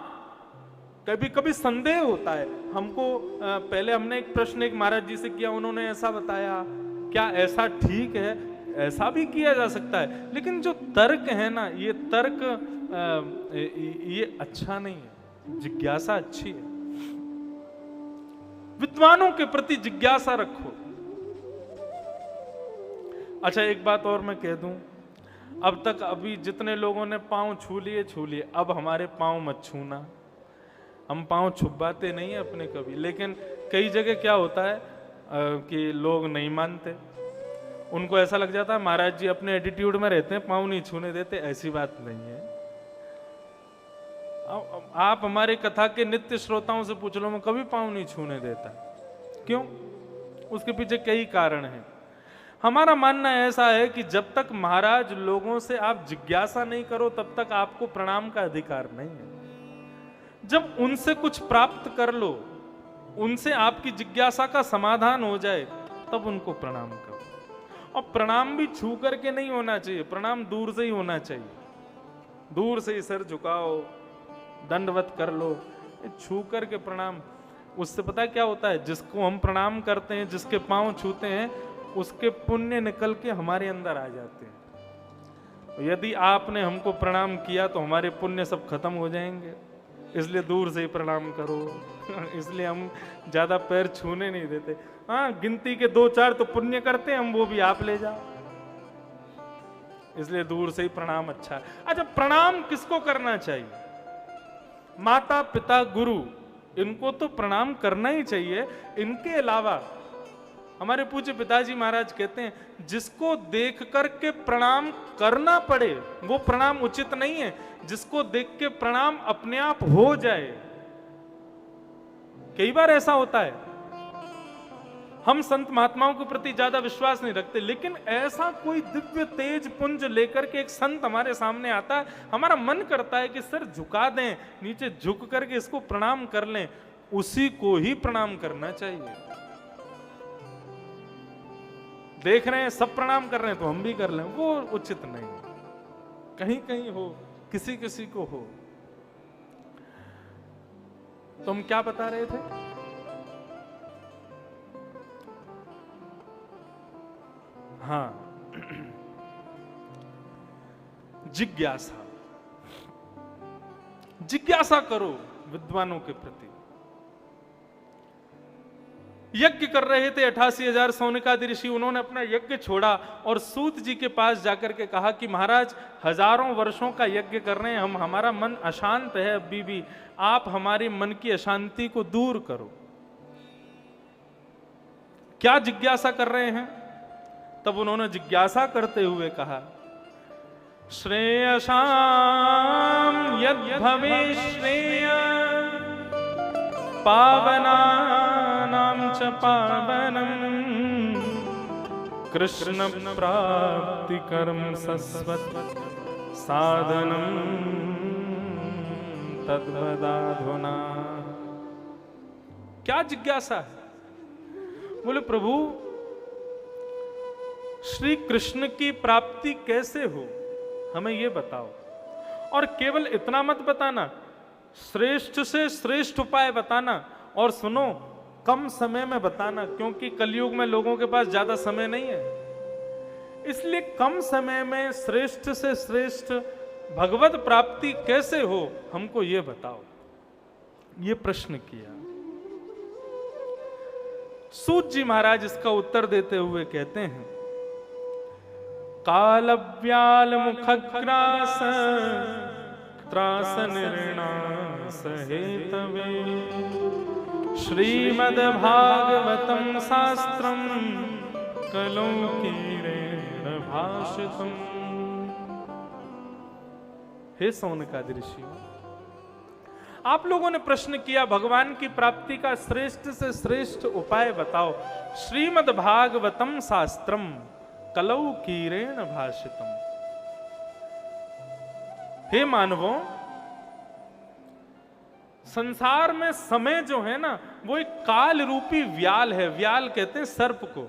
Speaker 1: कभी कभी संदेह होता है हमको। पहले हमने एक प्रश्न एक महाराज जी से किया, उन्होंने ऐसा बताया, क्या ऐसा ठीक है? ऐसा भी किया जा सकता है। लेकिन जो तर्क है ना, ये तर्क ये अच्छा नहीं है। जिज्ञासा अच्छी है। विद्वानों के प्रति जिज्ञासा रखो। अच्छा, एक बात और मैं कह दूं, अब तक अभी जितने लोगों ने पांव छू लिए, अब हमारे पांव मत छूना। हम पांव छुपाते नहीं है अपने कभी, लेकिन कई जगह क्या होता है कि लोग नहीं मानते, उनको ऐसा लग जाता है महाराज जी अपने एटीट्यूड में रहते हैं, पांव नहीं छूने देते। ऐसी बात नहीं है। आप हमारे कथा के नित्य श्रोताओं से पूछ लो, मैं कभी पांव नहीं छूने देता। क्यों? उसके पीछे कई कारण हैं। हमारा मानना ऐसा है कि जब तक महाराज लोगों से आप जिज्ञासा नहीं करो तब तक आपको प्रणाम का अधिकार नहीं है। जब उनसे कुछ प्राप्त कर लो, उनसे आपकी जिज्ञासा का समाधान हो जाए, तब उनको प्रणाम करो। और प्रणाम भी छू करके नहीं होना चाहिए, प्रणाम दूर से ही होना चाहिए। दूर से ही सर झुकाओ, दंडवत कर लो, छू करके प्रणाम। उससे पता क्या होता है? जिसको हम प्रणाम करते हैं, जिसके पांव छूते हैं, उसके पुण्य निकल के हमारे अंदर आ जाते हैं। यदि आपने हमको प्रणाम किया तो हमारे पुण्य सब खत्म हो जाएंगे, इसलिए दूर से ही प्रणाम करो। इसलिए हम ज्यादा पैर छूने नहीं देते। हाँ, गिनती के 2-4 तो पुण्य करते हैं हम, वो भी आप ले जाओ, इसलिए दूर से ही प्रणाम अच्छा है। अच्छा, प्रणाम किसको करना चाहिए? माता पिता गुरु, इनको तो प्रणाम करना ही चाहिए। इनके अलावा हमारे पूज्य पिताजी महाराज कहते हैं, जिसको देख करके प्रणाम करना पड़े वो प्रणाम उचित नहीं है। जिसको देख के प्रणाम अपने आप हो जाए। कई बार ऐसा होता है, हम संत महात्माओं के प्रति ज्यादा विश्वास नहीं रखते, लेकिन ऐसा कोई दिव्य तेज पुंज लेकर के एक संत हमारे सामने आता है, हमारा मन करता है कि सर झुका दें, नीचे झुक करके इसको प्रणाम कर लें। उसी को ही प्रणाम करना चाहिए। देख रहे हैं सब प्रणाम कर रहे हैं तो हम भी कर लें, वो उचित नहीं। कहीं कहीं हो, किसी किसी को हो। तो हम क्या बता रहे थे? हाँ, जिज्ञासा। जिज्ञासा करो विद्वानों के प्रति। यज्ञ कर रहे थे 88,000 सौनकादि ऋषि। उन्होंने अपना यज्ञ छोड़ा और सूत जी के पास जाकर के कहा कि महाराज, हजारों वर्षों का यज्ञ कर रहे हैं हम, हमारा मन अशांत है अभी भी, आप हमारे मन की अशांति को दूर करो। क्या जिज्ञासा कर रहे हैं? तब उन्होंने जिज्ञासा करते हुए कहा, श्रेयसाम यद् भवेत् श्रेय पावनानां च पावनम् कृष्ण प्राप्ति कर्म सस्वत् साधनम् तद्वदाधुना। क्या जिज्ञासा है? बोले प्रभु, श्री कृष्ण की प्राप्ति कैसे हो, हमें ये बताओ। और केवल इतना मत बताना, श्रेष्ठ से श्रेष्ठ उपाय बताना, और सुनो कम समय में बताना, क्योंकि कलयुग में लोगों के पास ज्यादा समय नहीं है। इसलिए कम समय में श्रेष्ठ से श्रेष्ठ भगवत प्राप्ति कैसे हो, हमको ये बताओ। ये प्रश्न किया। सूत जी महाराज इसका उत्तर देते हुए कहते हैं, कालव्याल मुखग्रास त्रास निर्णास हेतवे श्रीमद् भागवतम शास्त्रम कलौ कीरेण भाषितम्। हे सौनकादि ऋषियों, आप लोगों ने प्रश्न किया भगवान की प्राप्ति का श्रेष्ठ से श्रेष्ठ उपाय बताओ। श्रीमद् भागवतम शास्त्रम कलौ कीरेण भाषितम्। हे मानवों, संसार में समय जो है ना, वो एक काल रूपी व्याल है। व्याल कहते हैं सर्प को।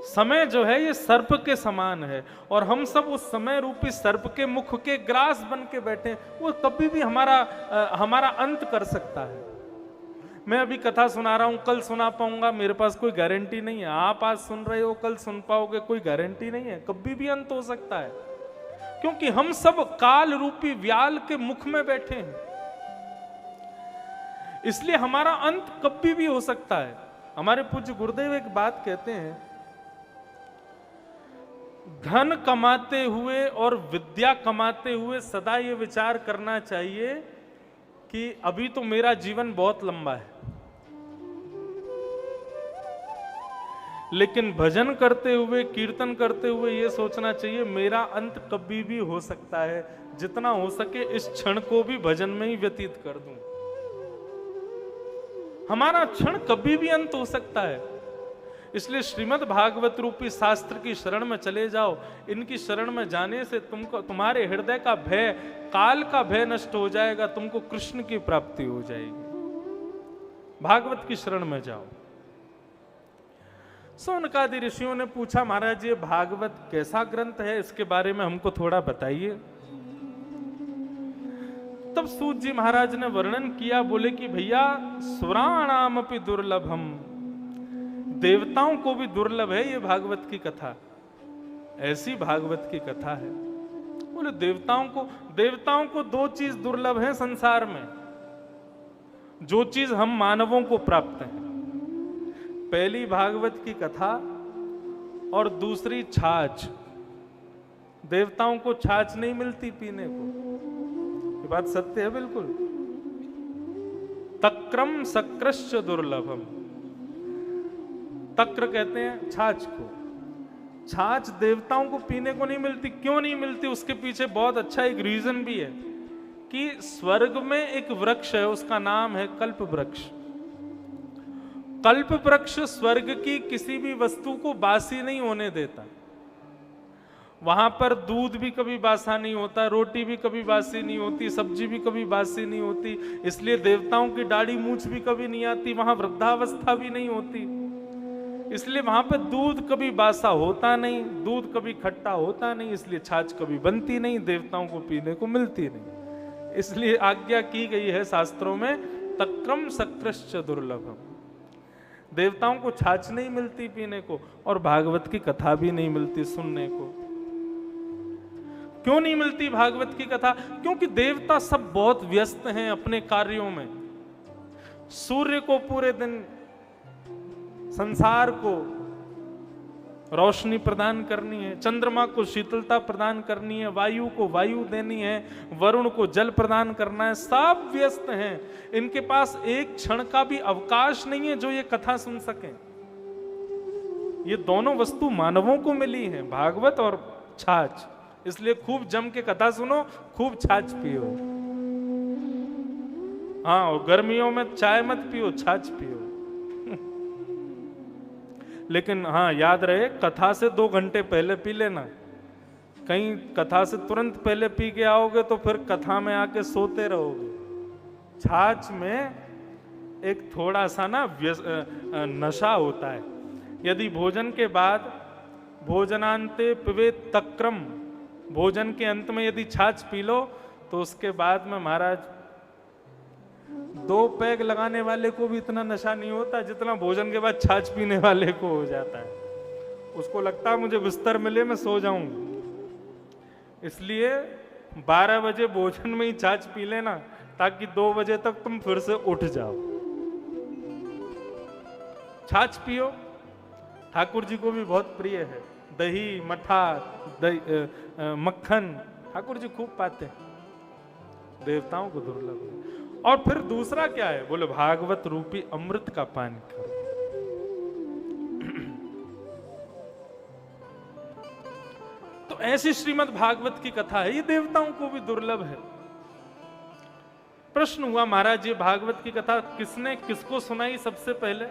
Speaker 1: समय जो है ये सर्प के समान है, और हम सब उस समय रूपी सर्प के मुख के ग्रास बन के बैठे। वो कभी भी हमारा अंत कर सकता है। मैं अभी कथा सुना रहा हूं, कल सुना पाऊंगा, मेरे पास कोई गारंटी नहीं है। आप आज सुन रहे हो, कल सुन पाओगे, कोई गारंटी नहीं है। कभी भी अंत हो सकता है, क्योंकि हम सब काल रूपी व्याल के मुख में बैठे हैं। इसलिए हमारा अंत कभी भी हो सकता है। हमारे पूज्य गुरुदेव एक बात कहते हैं, धन कमाते हुए और विद्या कमाते हुए सदा ये विचार करना चाहिए कि अभी तो मेरा जीवन बहुत लंबा है, लेकिन भजन करते हुए, कीर्तन करते हुए ये सोचना चाहिए मेरा अंत कभी भी हो सकता है। जितना हो सके इस क्षण को भी भजन में ही व्यतीत कर दूं। हमारा क्षण कभी भी अंत हो सकता है। इसलिए श्रीमद् भागवत रूपी शास्त्र की शरण में चले जाओ। इनकी शरण में जाने से तुमको, तुम्हारे हृदय का भय, काल का भय नष्ट हो जाएगा, तुमको कृष्ण की प्राप्ति हो जाएगी। भागवत की शरण में जाओ। सौनकादि ऋषियों ने पूछा, महाराज ये भागवत कैसा ग्रंथ है, इसके बारे में हमको थोड़ा बताइए। तब सूत जी महाराज ने वर्णन किया, बोले कि भैया सुराणामपि दुर्लभम, देवताओं को भी दुर्लभ है ये भागवत की कथा। ऐसी भागवत की कथा है। बोले देवताओं को दो चीज दुर्लभ है संसार में, जो चीज हम मानवों को प्राप्त है। पहली भागवत की कथा और दूसरी छाछ। देवताओं को छाछ नहीं मिलती पीने को, ये बात सत्य है बिल्कुल। तक्रम सक्रश्च दुर्लभम, तक्र कहते हैं छाछ को। छाछ देवताओं को पीने को नहीं मिलती। क्यों नहीं मिलती? उसके पीछे बहुत अच्छा एक रीजन भी है कि स्वर्ग में एक वृक्ष है, उसका नाम है कल्प वृक्ष। कल्प वृक्ष स्वर्ग की किसी भी वस्तु को बासी नहीं होने देता। वहां पर दूध भी कभी बासा नहीं होता, रोटी भी कभी बासी नहीं होती, सब्जी भी कभी बासी नहीं होती। इसलिए देवताओं की दाढ़ी मूछ भी कभी नहीं आती, वहां वृद्धावस्था भी नहीं होती। इसलिए वहां पर दूध कभी बासा होता नहीं, दूध कभी खट्टा होता नहीं, इसलिए छाछ कभी बनती नहीं, देवताओं को पीने को मिलती नहीं। इसलिए आज्ञा की गई है शास्त्रों में, तक्रम सक्रश्च दुर्लभम। देवताओं को छाछ नहीं मिलती पीने को, और भागवत की कथा भी नहीं मिलती सुनने को। क्यों नहीं मिलती भागवत की कथा? क्योंकि देवता सब बहुत व्यस्त हैं अपने कार्यों में। सूर्य को पूरे दिन संसार को रोशनी प्रदान करनी है, चंद्रमा को शीतलता प्रदान करनी है, वायु को वायु देनी है, वरुण को जल प्रदान करना है। सब व्यस्त हैं, इनके पास एक क्षण का भी अवकाश नहीं है जो ये कथा सुन सकें। ये दोनों वस्तु मानवों को मिली है, भागवत और छाछ। इसलिए खूब जम के कथा सुनो, खूब छाछ पियो। हाँ, और गर्मियों में चाय मत पियो, छाछ पियो। लेकिन हाँ, याद रहे, कथा से 2 घंटे पहले पी लेना। कहीं कथा से तुरंत पहले पी के आओगे तो फिर कथा में आके सोते रहोगे। छाछ में एक थोड़ा सा ना नशा होता है। यदि भोजन के बाद भोजनांते पिबेत तक्रम, भोजन के अंत में यदि छाछ पी लो तो उसके बाद में महाराज 2 पैग लगाने वाले को भी इतना नशा नहीं होता जितना भोजन के बाद छाछ पीने वाले को हो जाता है। उसको लगता है मुझे बिस्तर मिले मैं सो जाऊं। इसलिए 12 बजे भोजन में ही छाछ पी लेना ताकि 2 बजे तक तुम फिर से उठ जाओ। छाछ पियो, ठाकुर जी को भी बहुत प्रिय है। दही, मठा, मक्खन ठाकुर जी खूब पाते हैं, देवताओं को दुर्लभ है। और फिर दूसरा क्या है? बोले भागवत रूपी अमृत का पान करो। तो ऐसी श्रीमद् भागवत की कथा है, ये देवताओं को भी दुर्लभ है। प्रश्न हुआ, महाराज ये भागवत की कथा किसने किसको सुनाई सबसे पहले?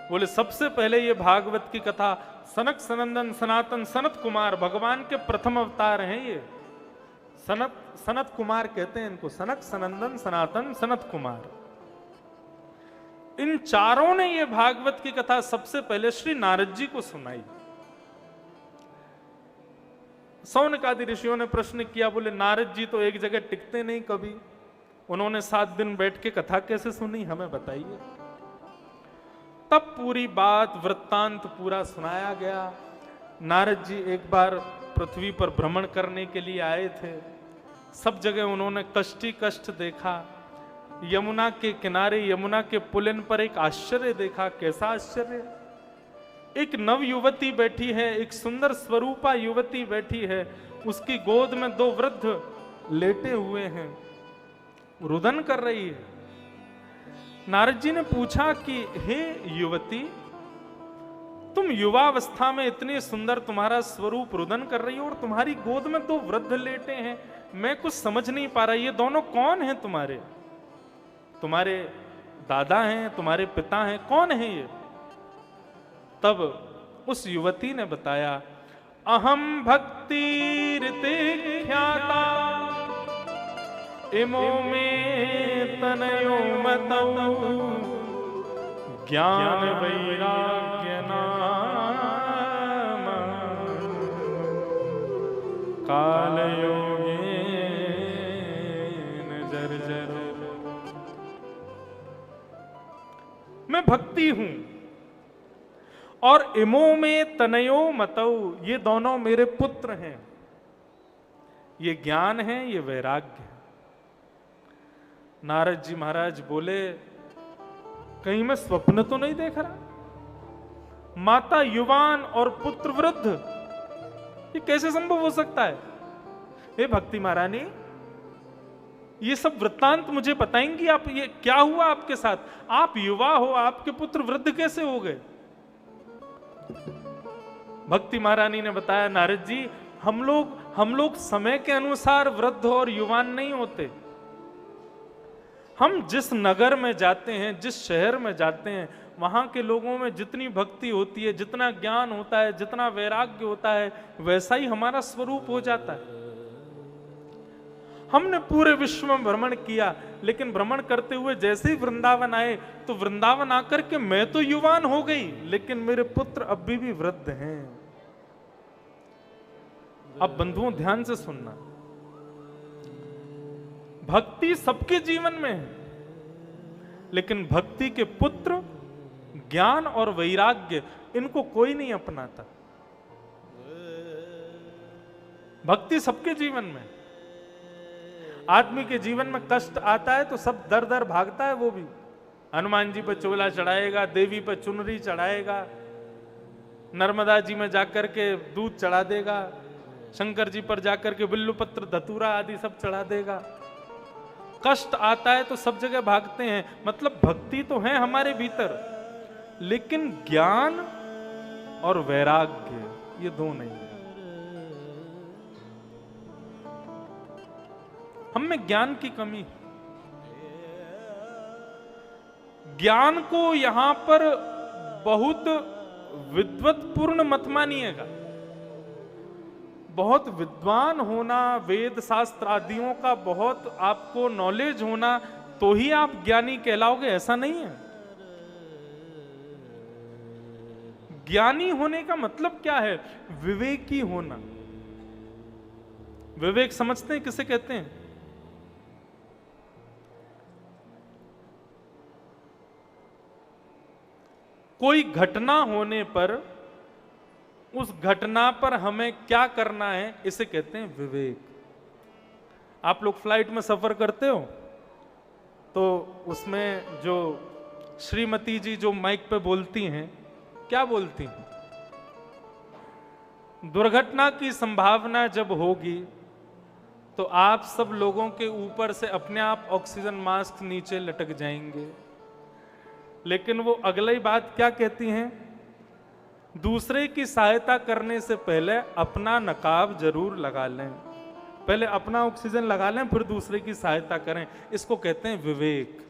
Speaker 1: बोले सबसे पहले ये भागवत की कथा सनक सनंदन सनातन सनत कुमार, भगवान के प्रथम अवतार हैं ये। सनत कुमार कहते हैं इनको, सनक सनंदन सनातन सनत कुमार। इन चारों ने ये भागवत की कथा सबसे पहले श्री नारद जी को सुनाई। सौनक आदि ऋषियों ने प्रश्न किया, बोले नारद जी तो एक जगह टिकते नहीं कभी, उन्होंने 7 दिन बैठ के कथा कैसे सुनी, हमें बताइए। तब पूरी बात वृत्तांत पूरा सुनाया गया। नारद जी एक बार पृथ्वी पर भ्रमण करने के लिए आए थे। सब जगह उन्होंने कष्ट ही कष्ट देखा। यमुना के किनारे, यमुना के पुलिन पर एक आश्चर्य देखा। कैसा आश्चर्य? एक नव युवती बैठी है, एक सुंदर स्वरूपा युवती बैठी है, उसकी गोद में 2 वृद्ध लेटे हुए हैं, रुदन कर रही है। नारद जी ने पूछा कि हे युवती, तुम युवावस्था में इतनी सुंदर तुम्हारा स्वरूप रुदन कर रही हो और तुम्हारी गोद में 2 वृद्ध लेटे हैं, मैं कुछ समझ नहीं पा रहा, ये दोनों कौन हैं तुम्हारे? तुम्हारे दादा हैं, तुम्हारे पिता हैं, कौन है ये? तब उस युवती ने बताया, अहम भक्ति ऋते ख्याता इमो में तनयो मतौ ज्ञान वैराग्य नाम काल योगेन जर्जर। मैं भक्ति हूं और इमो में तनयो मतौ, ये दोनों मेरे पुत्र हैं। ये ज्ञान है, ये वैराग्य है। नारद जी महाराज बोले, कहीं मैं स्वप्न तो नहीं देख रहा? माता युवान और पुत्र वृद्ध, ये कैसे संभव हो सकता है? हे भक्ति महारानी, ये सब वृत्तांत मुझे बताएंगी आप? ये क्या हुआ आपके साथ? आप युवा हो, आपके पुत्र वृद्ध कैसे हो गए? भक्ति महारानी ने बताया, नारद जी हम लोग समय के अनुसार वृद्ध और युवान नहीं होते। हम जिस नगर में जाते हैं, जिस शहर में जाते हैं, वहां के लोगों में जितनी भक्ति होती है, जितना ज्ञान होता है, जितना वैराग्य होता है, वैसा ही हमारा स्वरूप हो जाता है। हमने पूरे विश्व में भ्रमण किया, लेकिन भ्रमण करते हुए जैसे ही वृंदावन आए तो वृंदावन आकर के मैं तो युवान हो गई, लेकिन मेरे पुत्र अभी भी वृद्ध हैं। अब बंधुओं ध्यान से सुनना, भक्ति सबके जीवन में है, लेकिन भक्ति के पुत्र ज्ञान और वैराग्य, इनको कोई नहीं अपनाता। भक्ति सबके जीवन में। आदमी के जीवन में कष्ट आता है तो सब दर दर भागता है, वो भी हनुमान जी पर चोला चढ़ाएगा, देवी पर चुनरी चढ़ाएगा, नर्मदा जी में जाकर के दूध चढ़ा देगा, शंकर जी पर जाकर के बिल्लुपत्र धतूरा आदि सब चढ़ा देगा। कष्ट आता है तो सब जगह भागते हैं, मतलब भक्ति तो है हमारे भीतर, लेकिन ज्ञान और वैराग्य ये दो नहीं है। हम में ज्ञान की कमी है। ज्ञान को यहां पर बहुत विद्वत्पूर्ण मत मानिएगा। बहुत विद्वान होना, वेद शास्त्र आदियों का बहुत आपको नॉलेज होना तो ही आप ज्ञानी कहलाओगे, ऐसा नहीं है। ज्ञानी होने का मतलब क्या है? विवेकी होना। विवेक समझते हैं किसे कहते हैं? कोई घटना होने पर उस घटना पर हमें क्या करना है, इसे कहते हैं विवेक। आप लोग फ्लाइट में सफर करते हो तो उसमें जो श्रीमती जी जो माइक पे बोलती हैं, क्या बोलती हैं? दुर्घटना की संभावना जब होगी तो आप सब लोगों के ऊपर से अपने आप ऑक्सीजन मास्क नीचे लटक जाएंगे। लेकिन वो अगली बात क्या कहती हैं? दूसरे की सहायता करने से पहले अपना नकाब जरूर लगा लें। पहले अपना ऑक्सीजन लगा लें, फिर दूसरे की सहायता करें। इसको कहते हैं विवेक।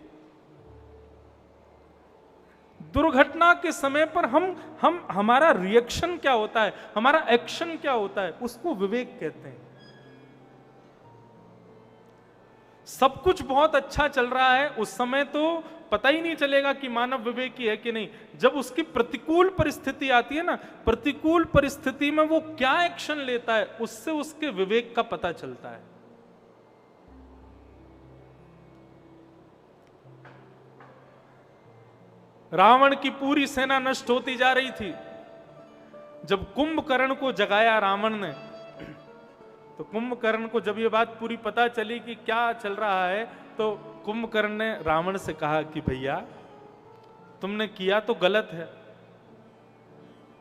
Speaker 1: दुर्घटना के समय पर हमारा रिएक्शन क्या होता है, हमारा एक्शन क्या होता है, उसको विवेक कहते हैं। सब कुछ बहुत अच्छा चल रहा है, उस समय तो पता ही नहीं चलेगा कि मानव विवेकी है कि नहीं। जब उसकी प्रतिकूल परिस्थिति आती है ना, प्रतिकूल परिस्थिति में वो क्या एक्शन लेता है, उससे उसके विवेक का पता चलता है। रावण की पूरी सेना नष्ट होती जा रही थी। जब कुंभकर्ण को जगाया रावण ने, तो कुंभकर्ण को जब ये बात पूरी पता चली कि क्या चल रहा है, तो कुंभकर्ण ने रावण से कहा कि भैया तुमने किया तो गलत है,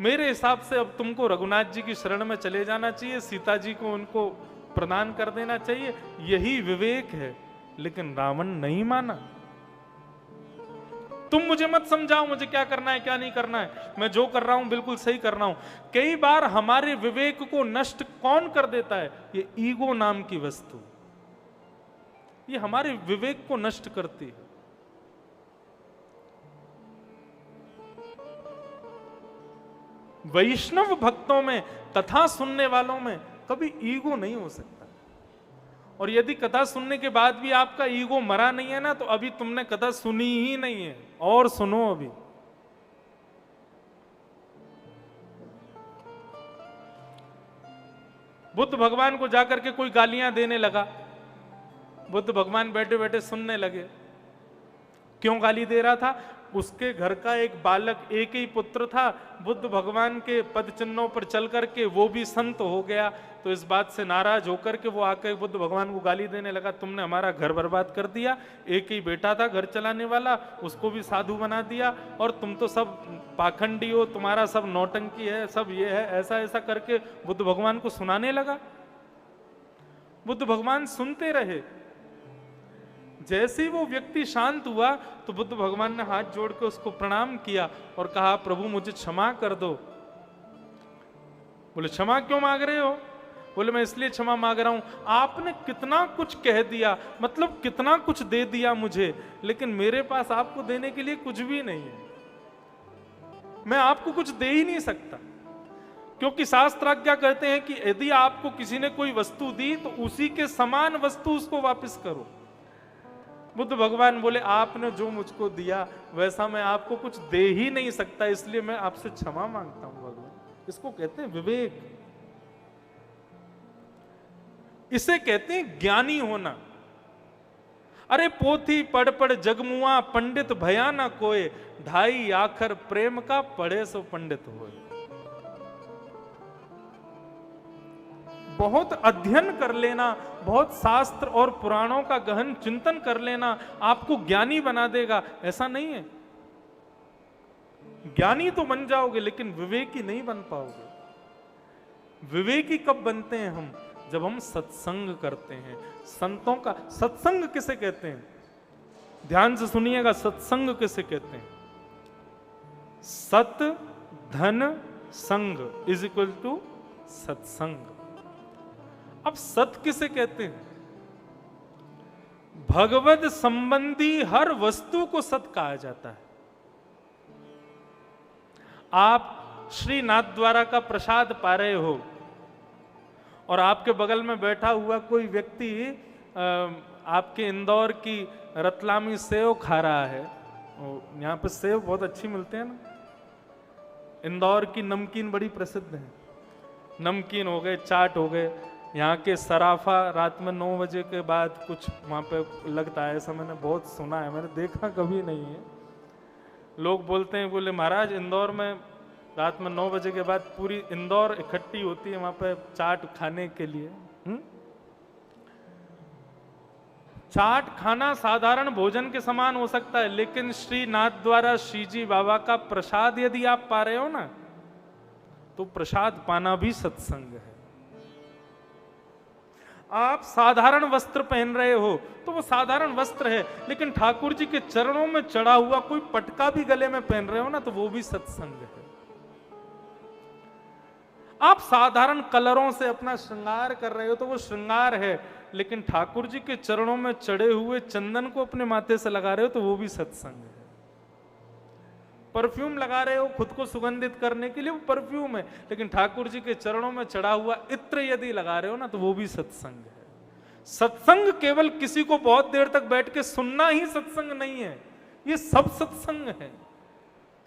Speaker 1: मेरे हिसाब से अब तुमको रघुनाथ जी की शरण में चले जाना चाहिए, सीता जी को उनको प्रदान कर देना चाहिए, यही विवेक है। लेकिन रावण नहीं माना। तुम मुझे मत समझाओ मुझे क्या करना है क्या नहीं करना है, मैं जो कर रहा हूं बिल्कुल सही कर रहा हूं। कई बार हमारे विवेक को नष्ट कौन कर देता है? ये ईगो नाम की वस्तु, ये हमारे विवेक को नष्ट करती है। वैष्णव भक्तों में, कथा सुनने वालों में कभी ईगो नहीं हो सकता। और यदि कथा सुनने के बाद भी आपका ईगो मरा नहीं है ना, तो अभी तुमने कथा सुनी ही नहीं है। और सुनो, अभी बुद्ध भगवान को जाकर के कोई गालियां देने लगा, बुद्ध भगवान बैठे बैठे सुनने लगे। क्यों गाली दे रहा था? उसके घर का एक बालक, एक ही पुत्र था, बुद्ध भगवान के पद चिन्हों पर चल करके वो भी संत हो गया। तो इस बात से नाराज होकर के वो आकर बुद्ध भगवान को गाली देने लगा, तुमने हमारा घर बर्बाद कर दिया, एक ही बेटा था घर चलाने वाला, उसको भी साधु बना दिया, और तुम तो सब पाखंडी हो, तुम्हारा सब नौटंकी है, सब ये है, ऐसा ऐसा करके बुद्ध भगवान को सुनाने लगा। बुद्ध भगवान सुनते रहे। जैसे ही वो व्यक्ति शांत हुआ तो बुद्ध भगवान ने हाथ जोड़ के उसको प्रणाम किया और कहा, प्रभु मुझे क्षमा कर दो। बोले क्षमा क्यों मांग रहे हो? बोले मैं इसलिए क्षमा मांग रहा हूं, आपने कितना कुछ कह दिया, मतलब कितना कुछ दे दिया मुझे, लेकिन मेरे पास आपको देने के लिए कुछ भी नहीं है, मैं आपको कुछ दे ही नहीं सकता। क्योंकि शास्त्राज्ञा कहते हैं कि यदि आपको किसी ने कोई वस्तु दी तो उसी के समान वस्तु उसको वापस करो। बुद्ध भगवान बोले, आपने जो मुझको दिया वैसा मैं आपको कुछ दे ही नहीं सकता, इसलिए मैं आपसे क्षमा मांगता हूं भगवान। इसको कहते हैं विवेक, इसे कहते हैं ज्ञानी होना। अरे पोथी पढ़ पढ़ जगमुआ, पंडित भया ना कोय, ढाई आखर प्रेम का पढ़े सो पंडित होए। बहुत अध्ययन कर लेना, बहुत शास्त्र और पुराणों का गहन चिंतन कर लेना आपको ज्ञानी बना देगा, ऐसा नहीं है। ज्ञानी तो बन जाओगे लेकिन विवेकी नहीं बन पाओगे। विवेकी कब बनते हैं हम? जब हम सत्संग करते हैं। संतों का सत्संग किसे कहते हैं? ध्यान से सुनिएगा, सत्संग किसे कहते हैं? सत धन संग इज इक्वल टू सत्संग। अब सत किसे कहते हैं? भगवत संबंधी हर वस्तु को सत कहा जाता है। आप श्री नाथद्वारा का प्रसाद पा रहे हो और आपके बगल में बैठा हुआ कोई व्यक्ति आपके इंदौर की रतलामी सेव खा रहा है। यहाँ पे सेव बहुत अच्छी मिलते हैं ना, इंदौर की नमकीन बड़ी प्रसिद्ध है। नमकीन हो गए, चाट हो गए, यहाँ के सराफा रात में 9 बजे के बाद कुछ वहाँ पे लगता है, ऐसा मैंने बहुत सुना है, मैंने देखा कभी नहीं है। लोग बोलते हैं, बोले महाराज इंदौर में रात में 9 बजे के बाद पूरी इंदौर इकट्ठी होती है वहाँ पे चाट खाने के लिए। चाट खाना साधारण भोजन के समान हो सकता है, लेकिन श्री नाथ द्वारा श्री जी बाबा का प्रसाद यदि आप पा रहे हो ना, तो प्रसाद पाना भी सत्संग है। आप साधारण वस्त्र पहन रहे हो तो वो साधारण वस्त्र है, लेकिन ठाकुर जी के चरणों में चढ़ा हुआ कोई पटका भी गले में पहन रहे हो ना, तो वो भी सत्संग है। आप साधारण कलरों से अपना श्रृंगार कर रहे हो तो वो श्रृंगार है, लेकिन ठाकुर जी के चरणों में चढ़े हुए चंदन को अपने माथे से लगा रहे हो तो वो भी सत्संग है। परफ्यूम लगा रहे हो खुद को सुगंधित करने के लिए, वो परफ्यूम है, लेकिन ठाकुर जी के चरणों में चढ़ा हुआ इत्र यदि लगा रहे हो ना, तो वो भी सत्संग है। सत्संग केवल किसी को बहुत देर तक बैठ के सुनना ही सत्संग नहीं है, ये सब सत्संग है।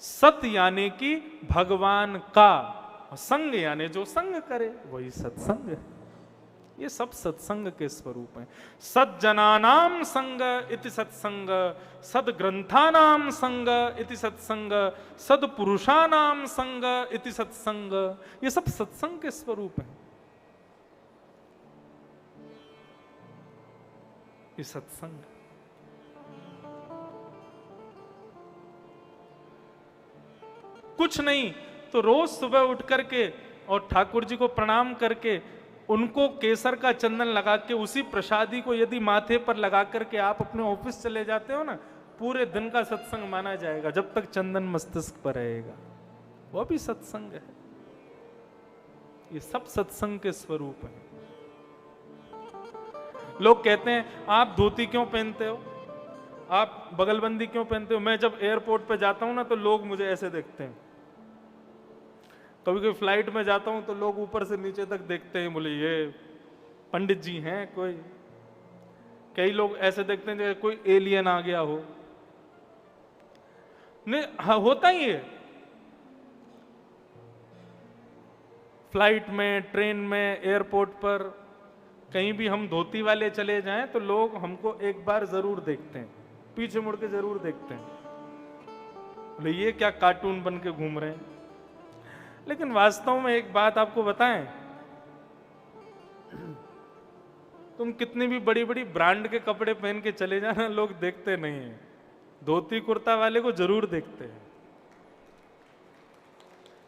Speaker 1: सत यानी कि भगवान का, संग यानी जो संग करे वही सत्संग है। ये सब सत्संग के स्वरूप हैं। सज्जनानाम संग इति सत्संग, सद्ग्रंथानाम संग इति सत्संग, सद्पुरुषानाम संग इति सत्संग, ये सब सत्संग के स्वरूप हैं। ये सत्संग कुछ नहीं तो रोज सुबह उठ करके और ठाकुर जी को प्रणाम करके उनको केसर का चंदन लगा के उसी प्रसादी को यदि माथे पर लगा करके आप अपने ऑफिस चले जाते हो ना, पूरे दिन का सत्संग माना जाएगा जब तक चंदन मस्तिष्क पर रहेगा, वो भी सत्संग है। ये सब सत्संग के स्वरूप हैं। लोग कहते हैं आप धोती क्यों पहनते हो, आप बगलबंदी क्यों पहनते हो? मैं जब एयरपोर्ट पे जाता हूं ना तो लोग मुझे ऐसे देखते हैं। कभी कभी फ्लाइट में जाता हूं तो लोग ऊपर से नीचे तक देखते हैं, बोले ये पंडित जी हैं कोई। कई लोग ऐसे देखते हैं जैसे कोई एलियन आ गया हो। नहीं, हाँ, होता ही है। फ्लाइट में, ट्रेन में, एयरपोर्ट पर कहीं भी हम धोती वाले चले जाएं तो लोग हमको एक बार जरूर देखते हैं, पीछे मुड़ के जरूर देखते हैं, बोले ये क्या कार्टून बन के घूम रहे हैं। लेकिन वास्तव में एक बात आपको बताएं, तुम कितनी भी बड़ी बड़ी ब्रांड के कपड़े पहन के चले जाना, लोग देखते नहीं हैं। धोती कुर्ता वाले को जरूर देखते हैं।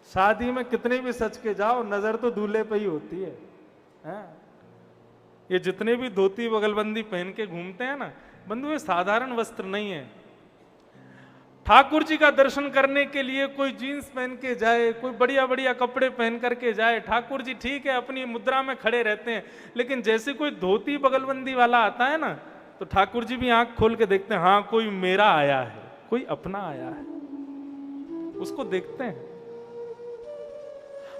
Speaker 1: शादी में कितने भी सच के जाओ, नजर तो दूल्हे पे ही होती है। ये जितने भी धोती बगलबंदी पहन के घूमते हैं ना बंधु, ये साधारण वस्त्र नहीं है। ठाकुर जी का दर्शन करने के लिए कोई जीन्स पहन के जाए, कोई बढ़िया बढ़िया कपड़े पहन करके जाए, ठाकुर जी ठीक है अपनी मुद्रा में खड़े रहते हैं, लेकिन जैसे कोई धोती बगलबंदी वाला आता है ना, तो ठाकुर जी भी आंख खोल के देखते हैं, हाँ कोई मेरा आया है, कोई अपना आया है, उसको देखते हैं।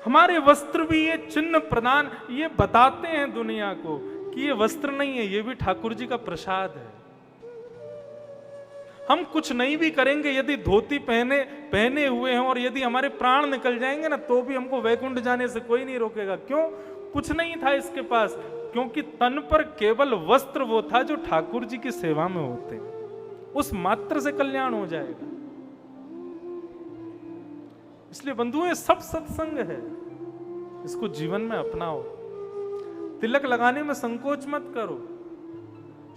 Speaker 1: हमारे वस्त्र भी ये चिन्ह प्रदान, ये बताते हैं दुनिया को कि ये वस्त्र नहीं है, ये भी ठाकुर जी का प्रसाद है। हम कुछ नहीं भी करेंगे, यदि धोती पहने हुए हैं और यदि हमारे प्राण निकल जाएंगे ना, तो भी हमको वैकुंठ जाने से कोई नहीं रोकेगा। क्यों? कुछ नहीं था इसके पास, क्योंकि तन पर केवल वस्त्र वो था जो ठाकुर जी की सेवा में होते, उस मात्र से कल्याण हो जाएगा। इसलिए बंधुओं, ये सब सत्संग है, इसको जीवन में अपनाओ। तिलक लगाने में संकोच मत करो,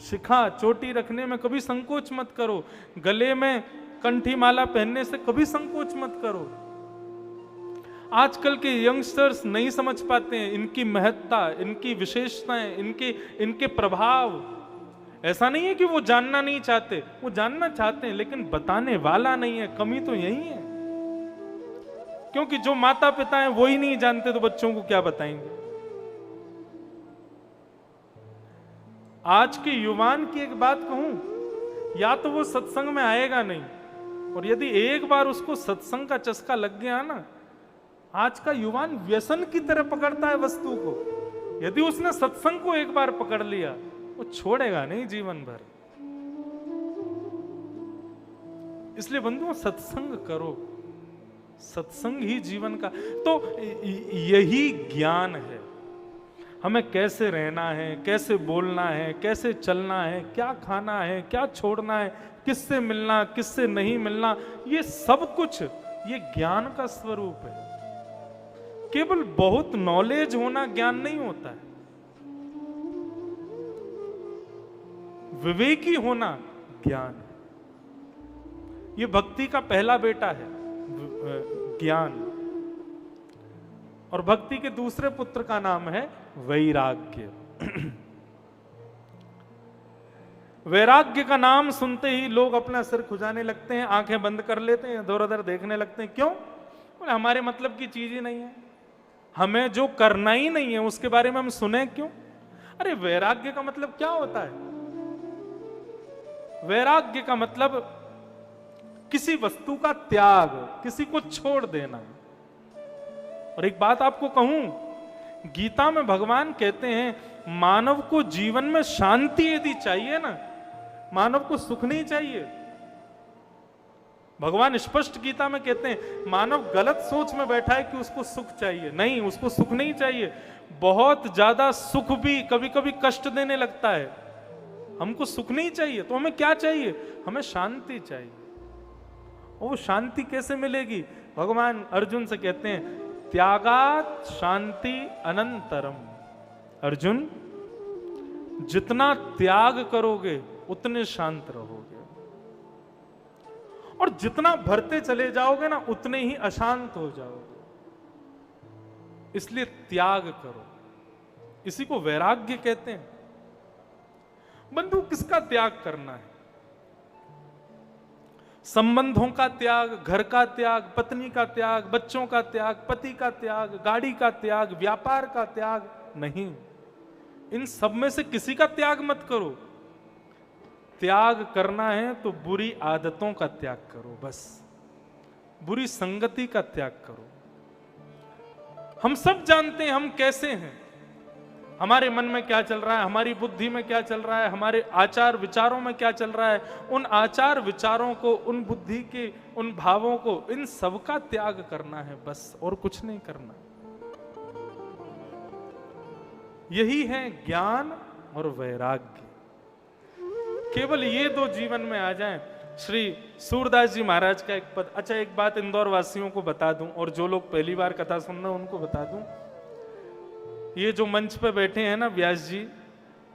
Speaker 1: शिखा चोटी रखने में कभी संकोच मत करो, गले में कंठी माला पहनने से कभी संकोच मत करो। आजकल के यंगस्टर्स नहीं समझ पाते हैं इनकी महत्ता, इनकी विशेषताएं, इनके प्रभाव। ऐसा नहीं है कि वो जानना नहीं चाहते, वो जानना चाहते हैं लेकिन बताने वाला नहीं है। कमी तो यही है, क्योंकि जो माता पिता हैं वो ही नहीं जानते तो बच्चों को क्या बताएंगे। आज के युवान की एक बात कहूं, या तो वो सत्संग में आएगा नहीं, और यदि एक बार उसको सत्संग का चस्का लग गया ना, आज का युवान व्यसन की तरह पकड़ता है वस्तु को। यदि उसने सत्संग को एक बार पकड़ लिया, वो छोड़ेगा नहीं जीवन भर। इसलिए बंधुओं, सत्संग करो, सत्संग ही जीवन का तो यही ज्ञान है। हमें कैसे रहना है, कैसे बोलना है, कैसे चलना है, क्या खाना है, क्या छोड़ना है, किससे मिलना, किससे नहीं मिलना, ये सब कुछ ये ज्ञान का स्वरूप है। केवल बहुत नॉलेज होना ज्ञान नहीं होता है, विवेकी होना ज्ञान है। ये भक्ति का पहला बेटा है, ज्ञान। और भक्ति के दूसरे पुत्र का नाम है वैराग्य। वैराग्य का नाम सुनते ही लोग अपना सिर खुजाने लगते हैं, आंखें बंद कर लेते हैं, इधर उधर देखने लगते हैं। क्यों? बोले हमारे मतलब की चीज ही नहीं है, हमें जो करना ही नहीं है उसके बारे में हम सुने क्यों? अरे वैराग्य का मतलब क्या होता है? वैराग्य का मतलब किसी वस्तु का त्याग, किसी को छोड़ देना। और एक बात आपको कहूं, गीता में भगवान कहते हैं मानव को जीवन में शांति यदि चाहिए ना, मानव को सुख नहीं चाहिए। भगवान स्पष्ट गीता में कहते हैं मानव गलत सोच में बैठा है कि उसको सुख चाहिए। नहीं, उसको सुख नहीं चाहिए। बहुत ज्यादा सुख भी कभी कभी कष्ट देने लगता है। हमको सुख नहीं चाहिए, तो हमें क्या चाहिए? हमें शांति चाहिए। और वो शांति कैसे मिलेगी? भगवान अर्जुन से कहते हैं त्यागात शांति अनंतरम। अर्जुन, जितना त्याग करोगे उतने शांत रहोगे, और जितना भरते चले जाओगे ना उतने ही अशांत हो जाओगे। इसलिए त्याग करो, इसी को वैराग्य कहते हैं। बंधु, किसका त्याग करना है? संबंधों का त्याग, घर का त्याग, पत्नी का त्याग, बच्चों का त्याग, पति का त्याग, गाड़ी का त्याग, व्यापार का त्याग नहीं। इन सब में से किसी का त्याग मत करो। त्याग करना है तो बुरी आदतों का त्याग करो, बस। बुरी संगति का त्याग करो। हम सब जानते हैं हम कैसे हैं, हमारे मन में क्या चल रहा है, हमारी बुद्धि में क्या चल रहा है, हमारे आचार विचारों में क्या चल रहा है। उन आचार विचारों को, उन बुद्धि के उन भावों को, इन सब का त्याग करना है, बस, और कुछ नहीं करना। यही है ज्ञान और वैराग्य। केवल ये दो जीवन में आ जाएं। श्री सूरदास जी महाराज का एक पद, अच्छा एक बात इंदौर वासियों को बता दूं, और जो लोग पहली बार कथा सुन रहे हैं उनको बता दूं, ये जो मंच पे बैठे हैं ना व्यास जी,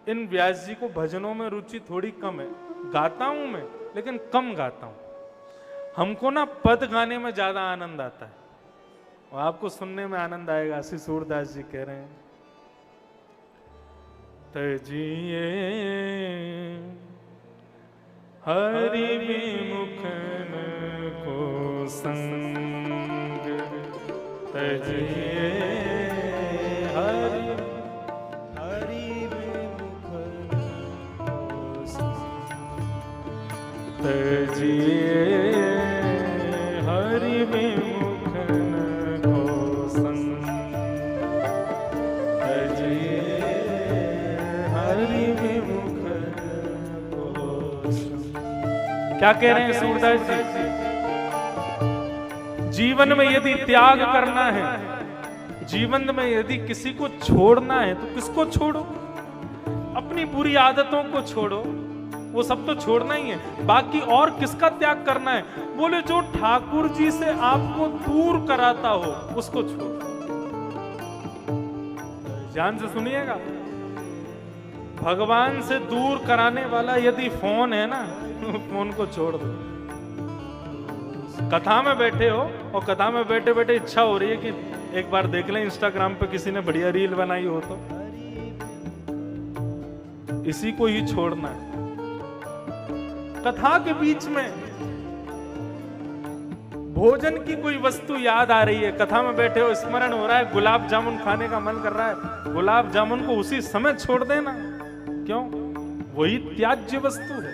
Speaker 1: इन व्यास जी को भजनों में रुचि थोड़ी कम है। गाता हूं मैं, लेकिन कम गाता हूं। हमको ना पद गाने में ज्यादा आनंद आता है, और आपको सुनने में आनंद आएगा। श्री सूरदास जी कह रहे हैं, तजिए हरि विमुखन को संग, तजिए हरि विमुखन को संग, तजिए हरि विमुखन को संग, तजिए हरि विमुखन को संग। क्या कह रहे हैं सूरदास जी? जीवन में यदि त्याग करना है, जीवन में यदि किसी को छोड़ना है, तो किसको छोड़ो? अपनी बुरी आदतों को छोड़ो, वो सब तो छोड़ना ही है। बाकी और किसका त्याग करना है? बोले जो ठाकुर जी से आपको दूर कराता हो उसको छोड़ो। ध्यान से सुनिएगा। भगवान से दूर कराने वाला यदि फोन है ना, फोन को छोड़ दो। कथा में बैठे हो और कथा में बैठे बैठे इच्छा हो रही है कि एक बार देख लें इंस्टाग्राम पे किसी ने बढ़िया रील बनाई हो, तो इसी को ही छोड़ना है। कथा के बीच में भोजन की कोई वस्तु याद आ रही है, कथा में बैठे हो, स्मरण हो रहा है, गुलाब जामुन खाने का मन कर रहा है, गुलाब जामुन को उसी समय छोड़ देना। क्यों? वही त्याज्य वस्तु है।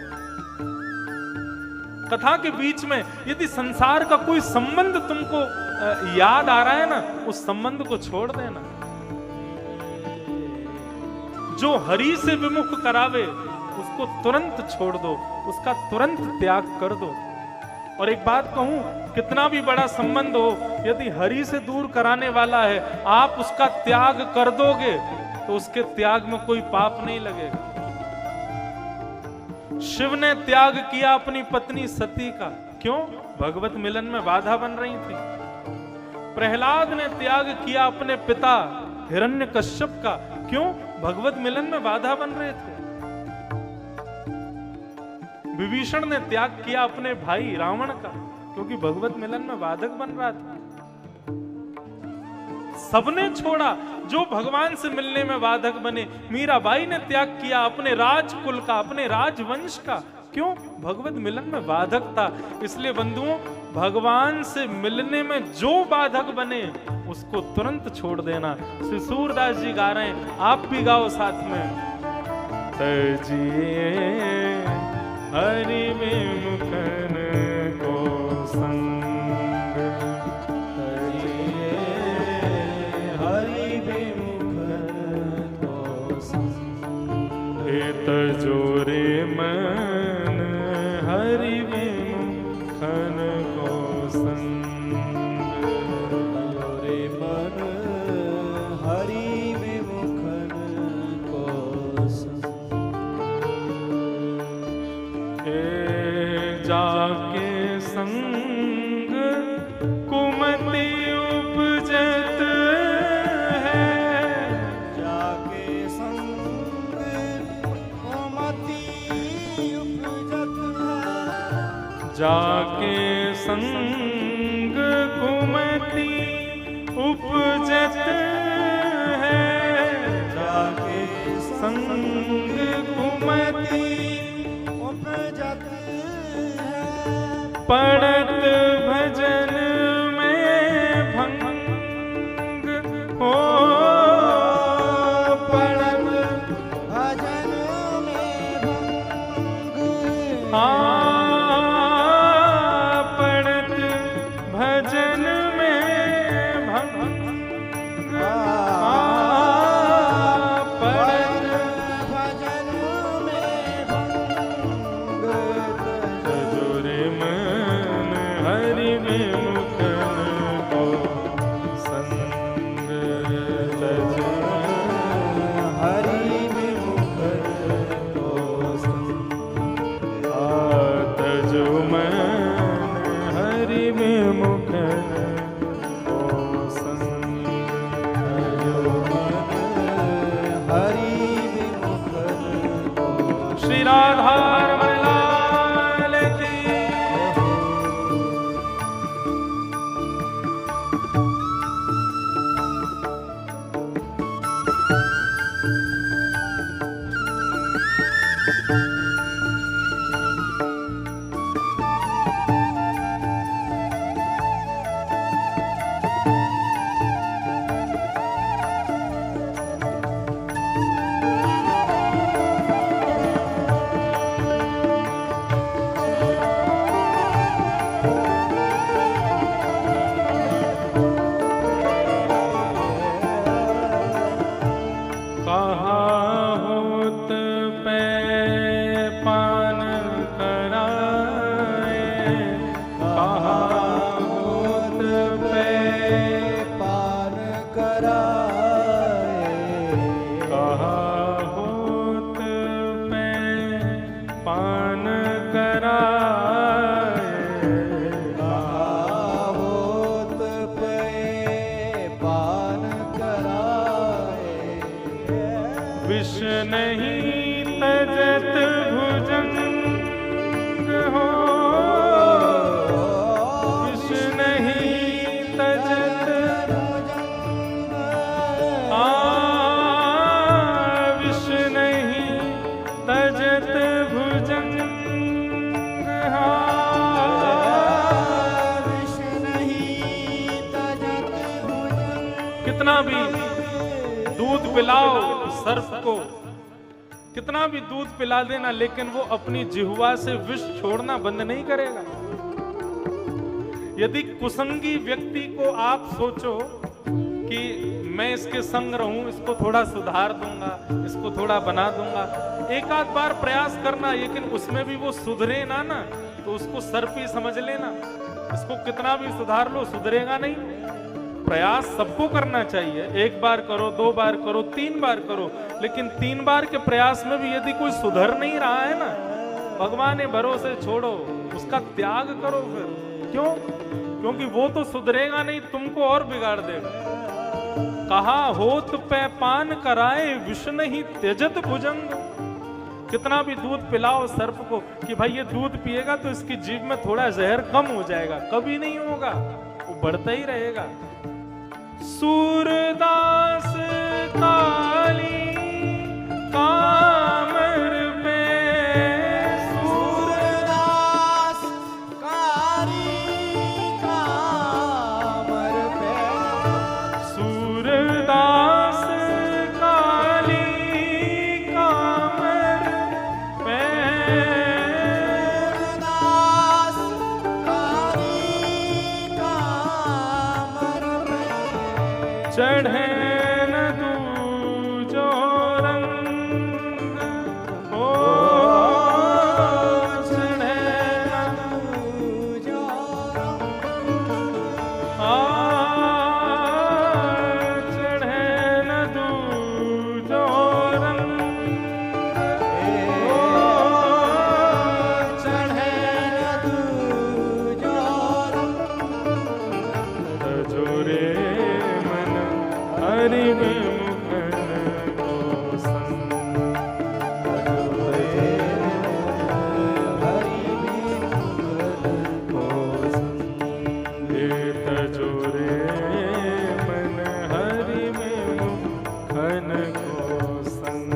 Speaker 1: कथा के बीच में यदि संसार का कोई संबंध तुमको याद आ रहा है ना, उस संबंध को छोड़ देना। जो हरि से विमुख करावे उसको तुरंत छोड़ दो, उसका तुरंत त्याग कर दो। और एक बात कहूं, कितना भी बड़ा संबंध हो, यदि हरि से दूर कराने वाला है, आप उसका त्याग कर दोगे तो उसके त्याग में कोई पाप नहीं लगेगा। शिव ने त्याग किया अपनी पत्नी सती का, क्यों? भगवत मिलन में बाधा बन रही थी। प्रहलाद ने त्याग किया अपने पिता हिरण्यकश्यप का, क्यों? भगवत मिलन में बाधा बन रहे थे। विभीषण ने त्याग किया अपने भाई रावण का, क्योंकि भगवत मिलन में बाधक बन रहा था। सबने छोड़ा जो भगवान से मिलने में बाधक बने। मीराबाई ने त्याग किया अपने राजकुल का, अपने राजवंश का, क्यों? भगवत मिलन में बाधक था। इसलिए बंधुओं, भगवान से मिलने में जो बाधक बने उसको तुरंत छोड़ देना। श्री सूरदास जी गा रहे हैं, आप भी गाओ साथ में। तजिए हरि विमुखन को संग,
Speaker 2: तजिए हरि विमुखन को संग।
Speaker 1: तजोरे मन हरि विमुखन को संग,
Speaker 2: तजोरे मन हरि विमुखन को संग।
Speaker 1: जाके संग कुमति उपजत है,
Speaker 2: जाके संग कुमति उपजत है,
Speaker 1: जाके संग कुमति उपजत है,
Speaker 2: जाके
Speaker 1: संग कुमति
Speaker 2: उपजत है।
Speaker 1: पड़त भजन में भंग हो,
Speaker 2: पड़त भजन में भंग,
Speaker 1: पड़त भजन में भंग, पड़त
Speaker 2: भजन में भंग।
Speaker 1: तजोरे मन हरि विमुखन को संग, तजोरे
Speaker 2: हरि विमुखन को संग।
Speaker 1: तजो मन हरि विमुखन को संग,
Speaker 2: तजो मन हरि विमुखन को।
Speaker 1: श्री राधा रमण लाल की। विष नहीं कितना भी दूध पिलाओ सर्प को, कितना भी दूध पिला देना, लेकिन वो अपनी जिह्वा से विष छोड़ना बंद नहीं करेगा। यदि कुसंगी व्यक्ति को आप सोचो कि मैं इसके संग रहूं, इसको थोड़ा सुधार दूंगा, इसको थोड़ा बना दूंगा, एक आध बार प्रयास करना, लेकिन उसमें भी वो सुधरे ना तो उसको सर्प ही समझ लेना। इसको कितना भी सुधार लो, सुधरेगा नहीं। प्रयास सबको करना चाहिए, एक बार करो, 2 बार करो, 3 बार करो, लेकिन 3 बार के प्रयास में भी यदि कोई सुधर नहीं रहा है ना, भगवान के भरोसे छोड़ो, उसका त्याग करो फिर। क्यों? क्योंकि वो तो सुधरेगा नहीं, तुमको और बिगाड़ देगा। कहा होत पे पान कराए विष नहीं त्यजत भुजंग। कितना भी दूध पिलाओ सर्प को कि भाई ये दूध पिएगा तो इसकी जीभ में थोड़ा जहर कम हो जाएगा, कभी नहीं होगा, वो बढ़ता ही रहेगा। सूरदास काली कामर पे,
Speaker 2: सूरदास काली कामर पे,
Speaker 1: सूरदास काली कामर पे,
Speaker 2: सूरदास काली कामर पे,
Speaker 1: चढ़े न दूजो रंग, ओ चढ़े न
Speaker 2: दूजो
Speaker 1: आ चढ़े न दूजो रंग, ओ
Speaker 2: चढ़े न दूजो
Speaker 1: तजोरे मन हरि विमुखन को संग,
Speaker 2: हरि को
Speaker 1: हे तजोरे मन हरि विमुखन को संग,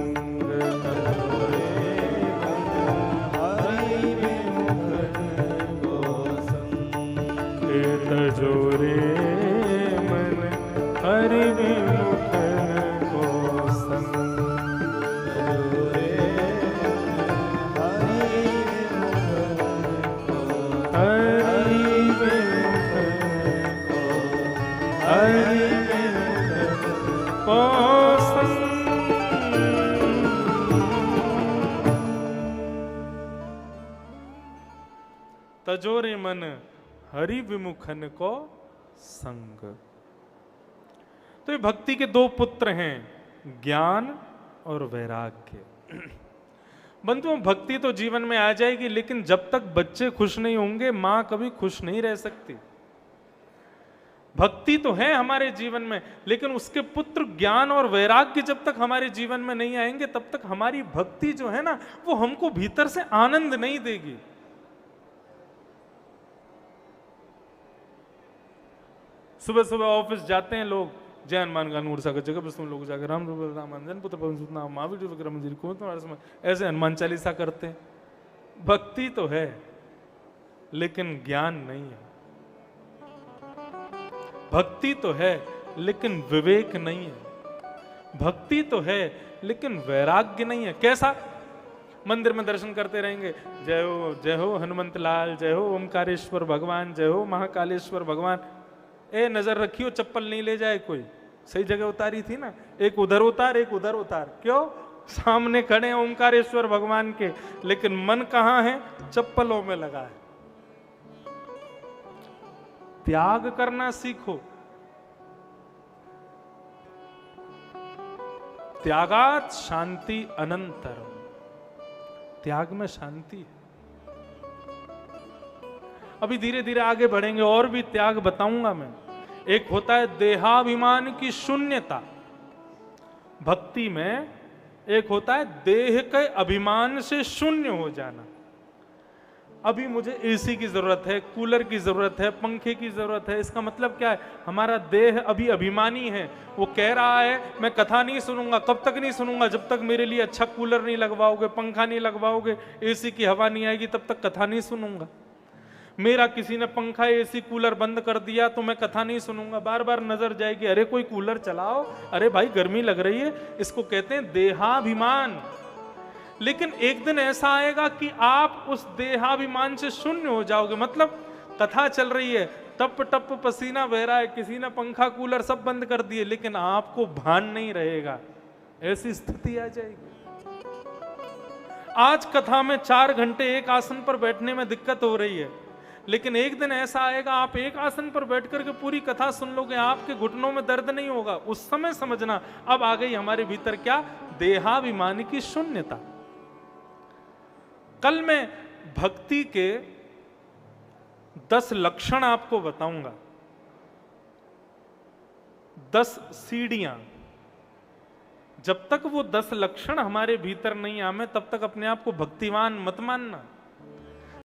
Speaker 2: हरि को
Speaker 1: हे तजोरे मन हरि विमुखन को संग, हरि विमुखन को, हरि विमुखन को संग। तजोरे मन हरि विमुखन को संग। तो ये भक्ति के 2 पुत्र हैं, ज्ञान और वैराग्य। बंधुओं, भक्ति तो जीवन में आ जाएगी, लेकिन जब तक बच्चे खुश नहीं होंगे, मां कभी खुश नहीं रह सकती। भक्ति तो है हमारे जीवन में, लेकिन उसके पुत्र ज्ञान और वैराग्य जब तक हमारे जीवन में नहीं आएंगे, तब तक हमारी भक्ति जो है ना, वो हमको भीतर से आनंद नहीं देगी। सुबह सुबह ऑफिस जाते हैं लोग, जय हनुमान ज्ञान गुण सागर जगह बस तुम लोग जाकर राम राम अंजन पुत्र पवन सुत नाम महावीर विक्रम मंदिर को तुम्हारे समय ऐसे हनुमान चालीसा करते हैं। भक्ति तो है लेकिन ज्ञान नहीं है, भक्ति तो है लेकिन विवेक नहीं है, भक्ति तो है लेकिन वैराग्य नहीं है। कैसा? मंदिर में दर्शन करते रहेंगे, जय हो हनुमंत लाल, जय हो ओमकारेश्वर भगवान, जय हो महाकालेश्वर भगवान। ए नजर रखियो चप्पल नहीं ले जाए कोई, सही जगह उतारी थी ना, एक उधर उतार एक उधर उतार। क्यों? सामने खड़े हैं ओमकारेश्वर भगवान के, लेकिन मन कहां है? चप्पलों में लगा है। त्याग करना सीखो। त्यागात शांति अनंतरम, त्याग में शांति है। अभी धीरे धीरे आगे बढ़ेंगे और भी त्याग बताऊंगा मैं। एक होता है देहाभिमान की शून्यता भक्ति में, एक होता है देह के अभिमान से शून्य हो जाना। अभी मुझे एसी की जरूरत है, कूलर की जरूरत है, पंखे की जरूरत है, इसका मतलब क्या है? हमारा देह अभी अभिमानी है, वो कह रहा है मैं कथा नहीं सुनूंगा। कब तक नहीं सुनूंगा? जब तक मेरे लिए अच्छा कूलर नहीं लगवाओगे, पंखा नहीं लगवाओगे, एसी की हवा नहीं आएगी, तब तक कथा नहीं सुनूंगा। मेरा किसी ने पंखा एसी कूलर बंद कर दिया तो मैं कथा नहीं सुनूंगा, बार बार नजर जाएगी, अरे कोई कूलर चलाओ, अरे भाई गर्मी लग रही है। इसको कहते हैं देहाभिमान। लेकिन एक दिन ऐसा आएगा कि आप उस देहाभिमान से शून्य हो जाओगे। मतलब कथा चल रही है, टप टप पसीना बह रहा है, किसी ने पंखा कूलर सब बंद कर दिए, लेकिन आपको भान नहीं रहेगा, ऐसी स्थिति आ जाएगी। आज कथा में 4 घंटे एक आसन पर बैठने में दिक्कत हो रही है, लेकिन एक दिन ऐसा आएगा आप एक आसन पर बैठ करके पूरी कथा सुन लोगे, आपके घुटनों में दर्द नहीं होगा। उस समय समझना अब आ गई हमारे भीतर क्या, देहाभिमान की शून्यता। कल मैं भक्ति के 10 लक्षण आपको बताऊंगा, 10 सीढ़ियां। जब तक वो 10 लक्षण हमारे भीतर नहीं आवे तब तक अपने आप को भक्तिवान मत मानना।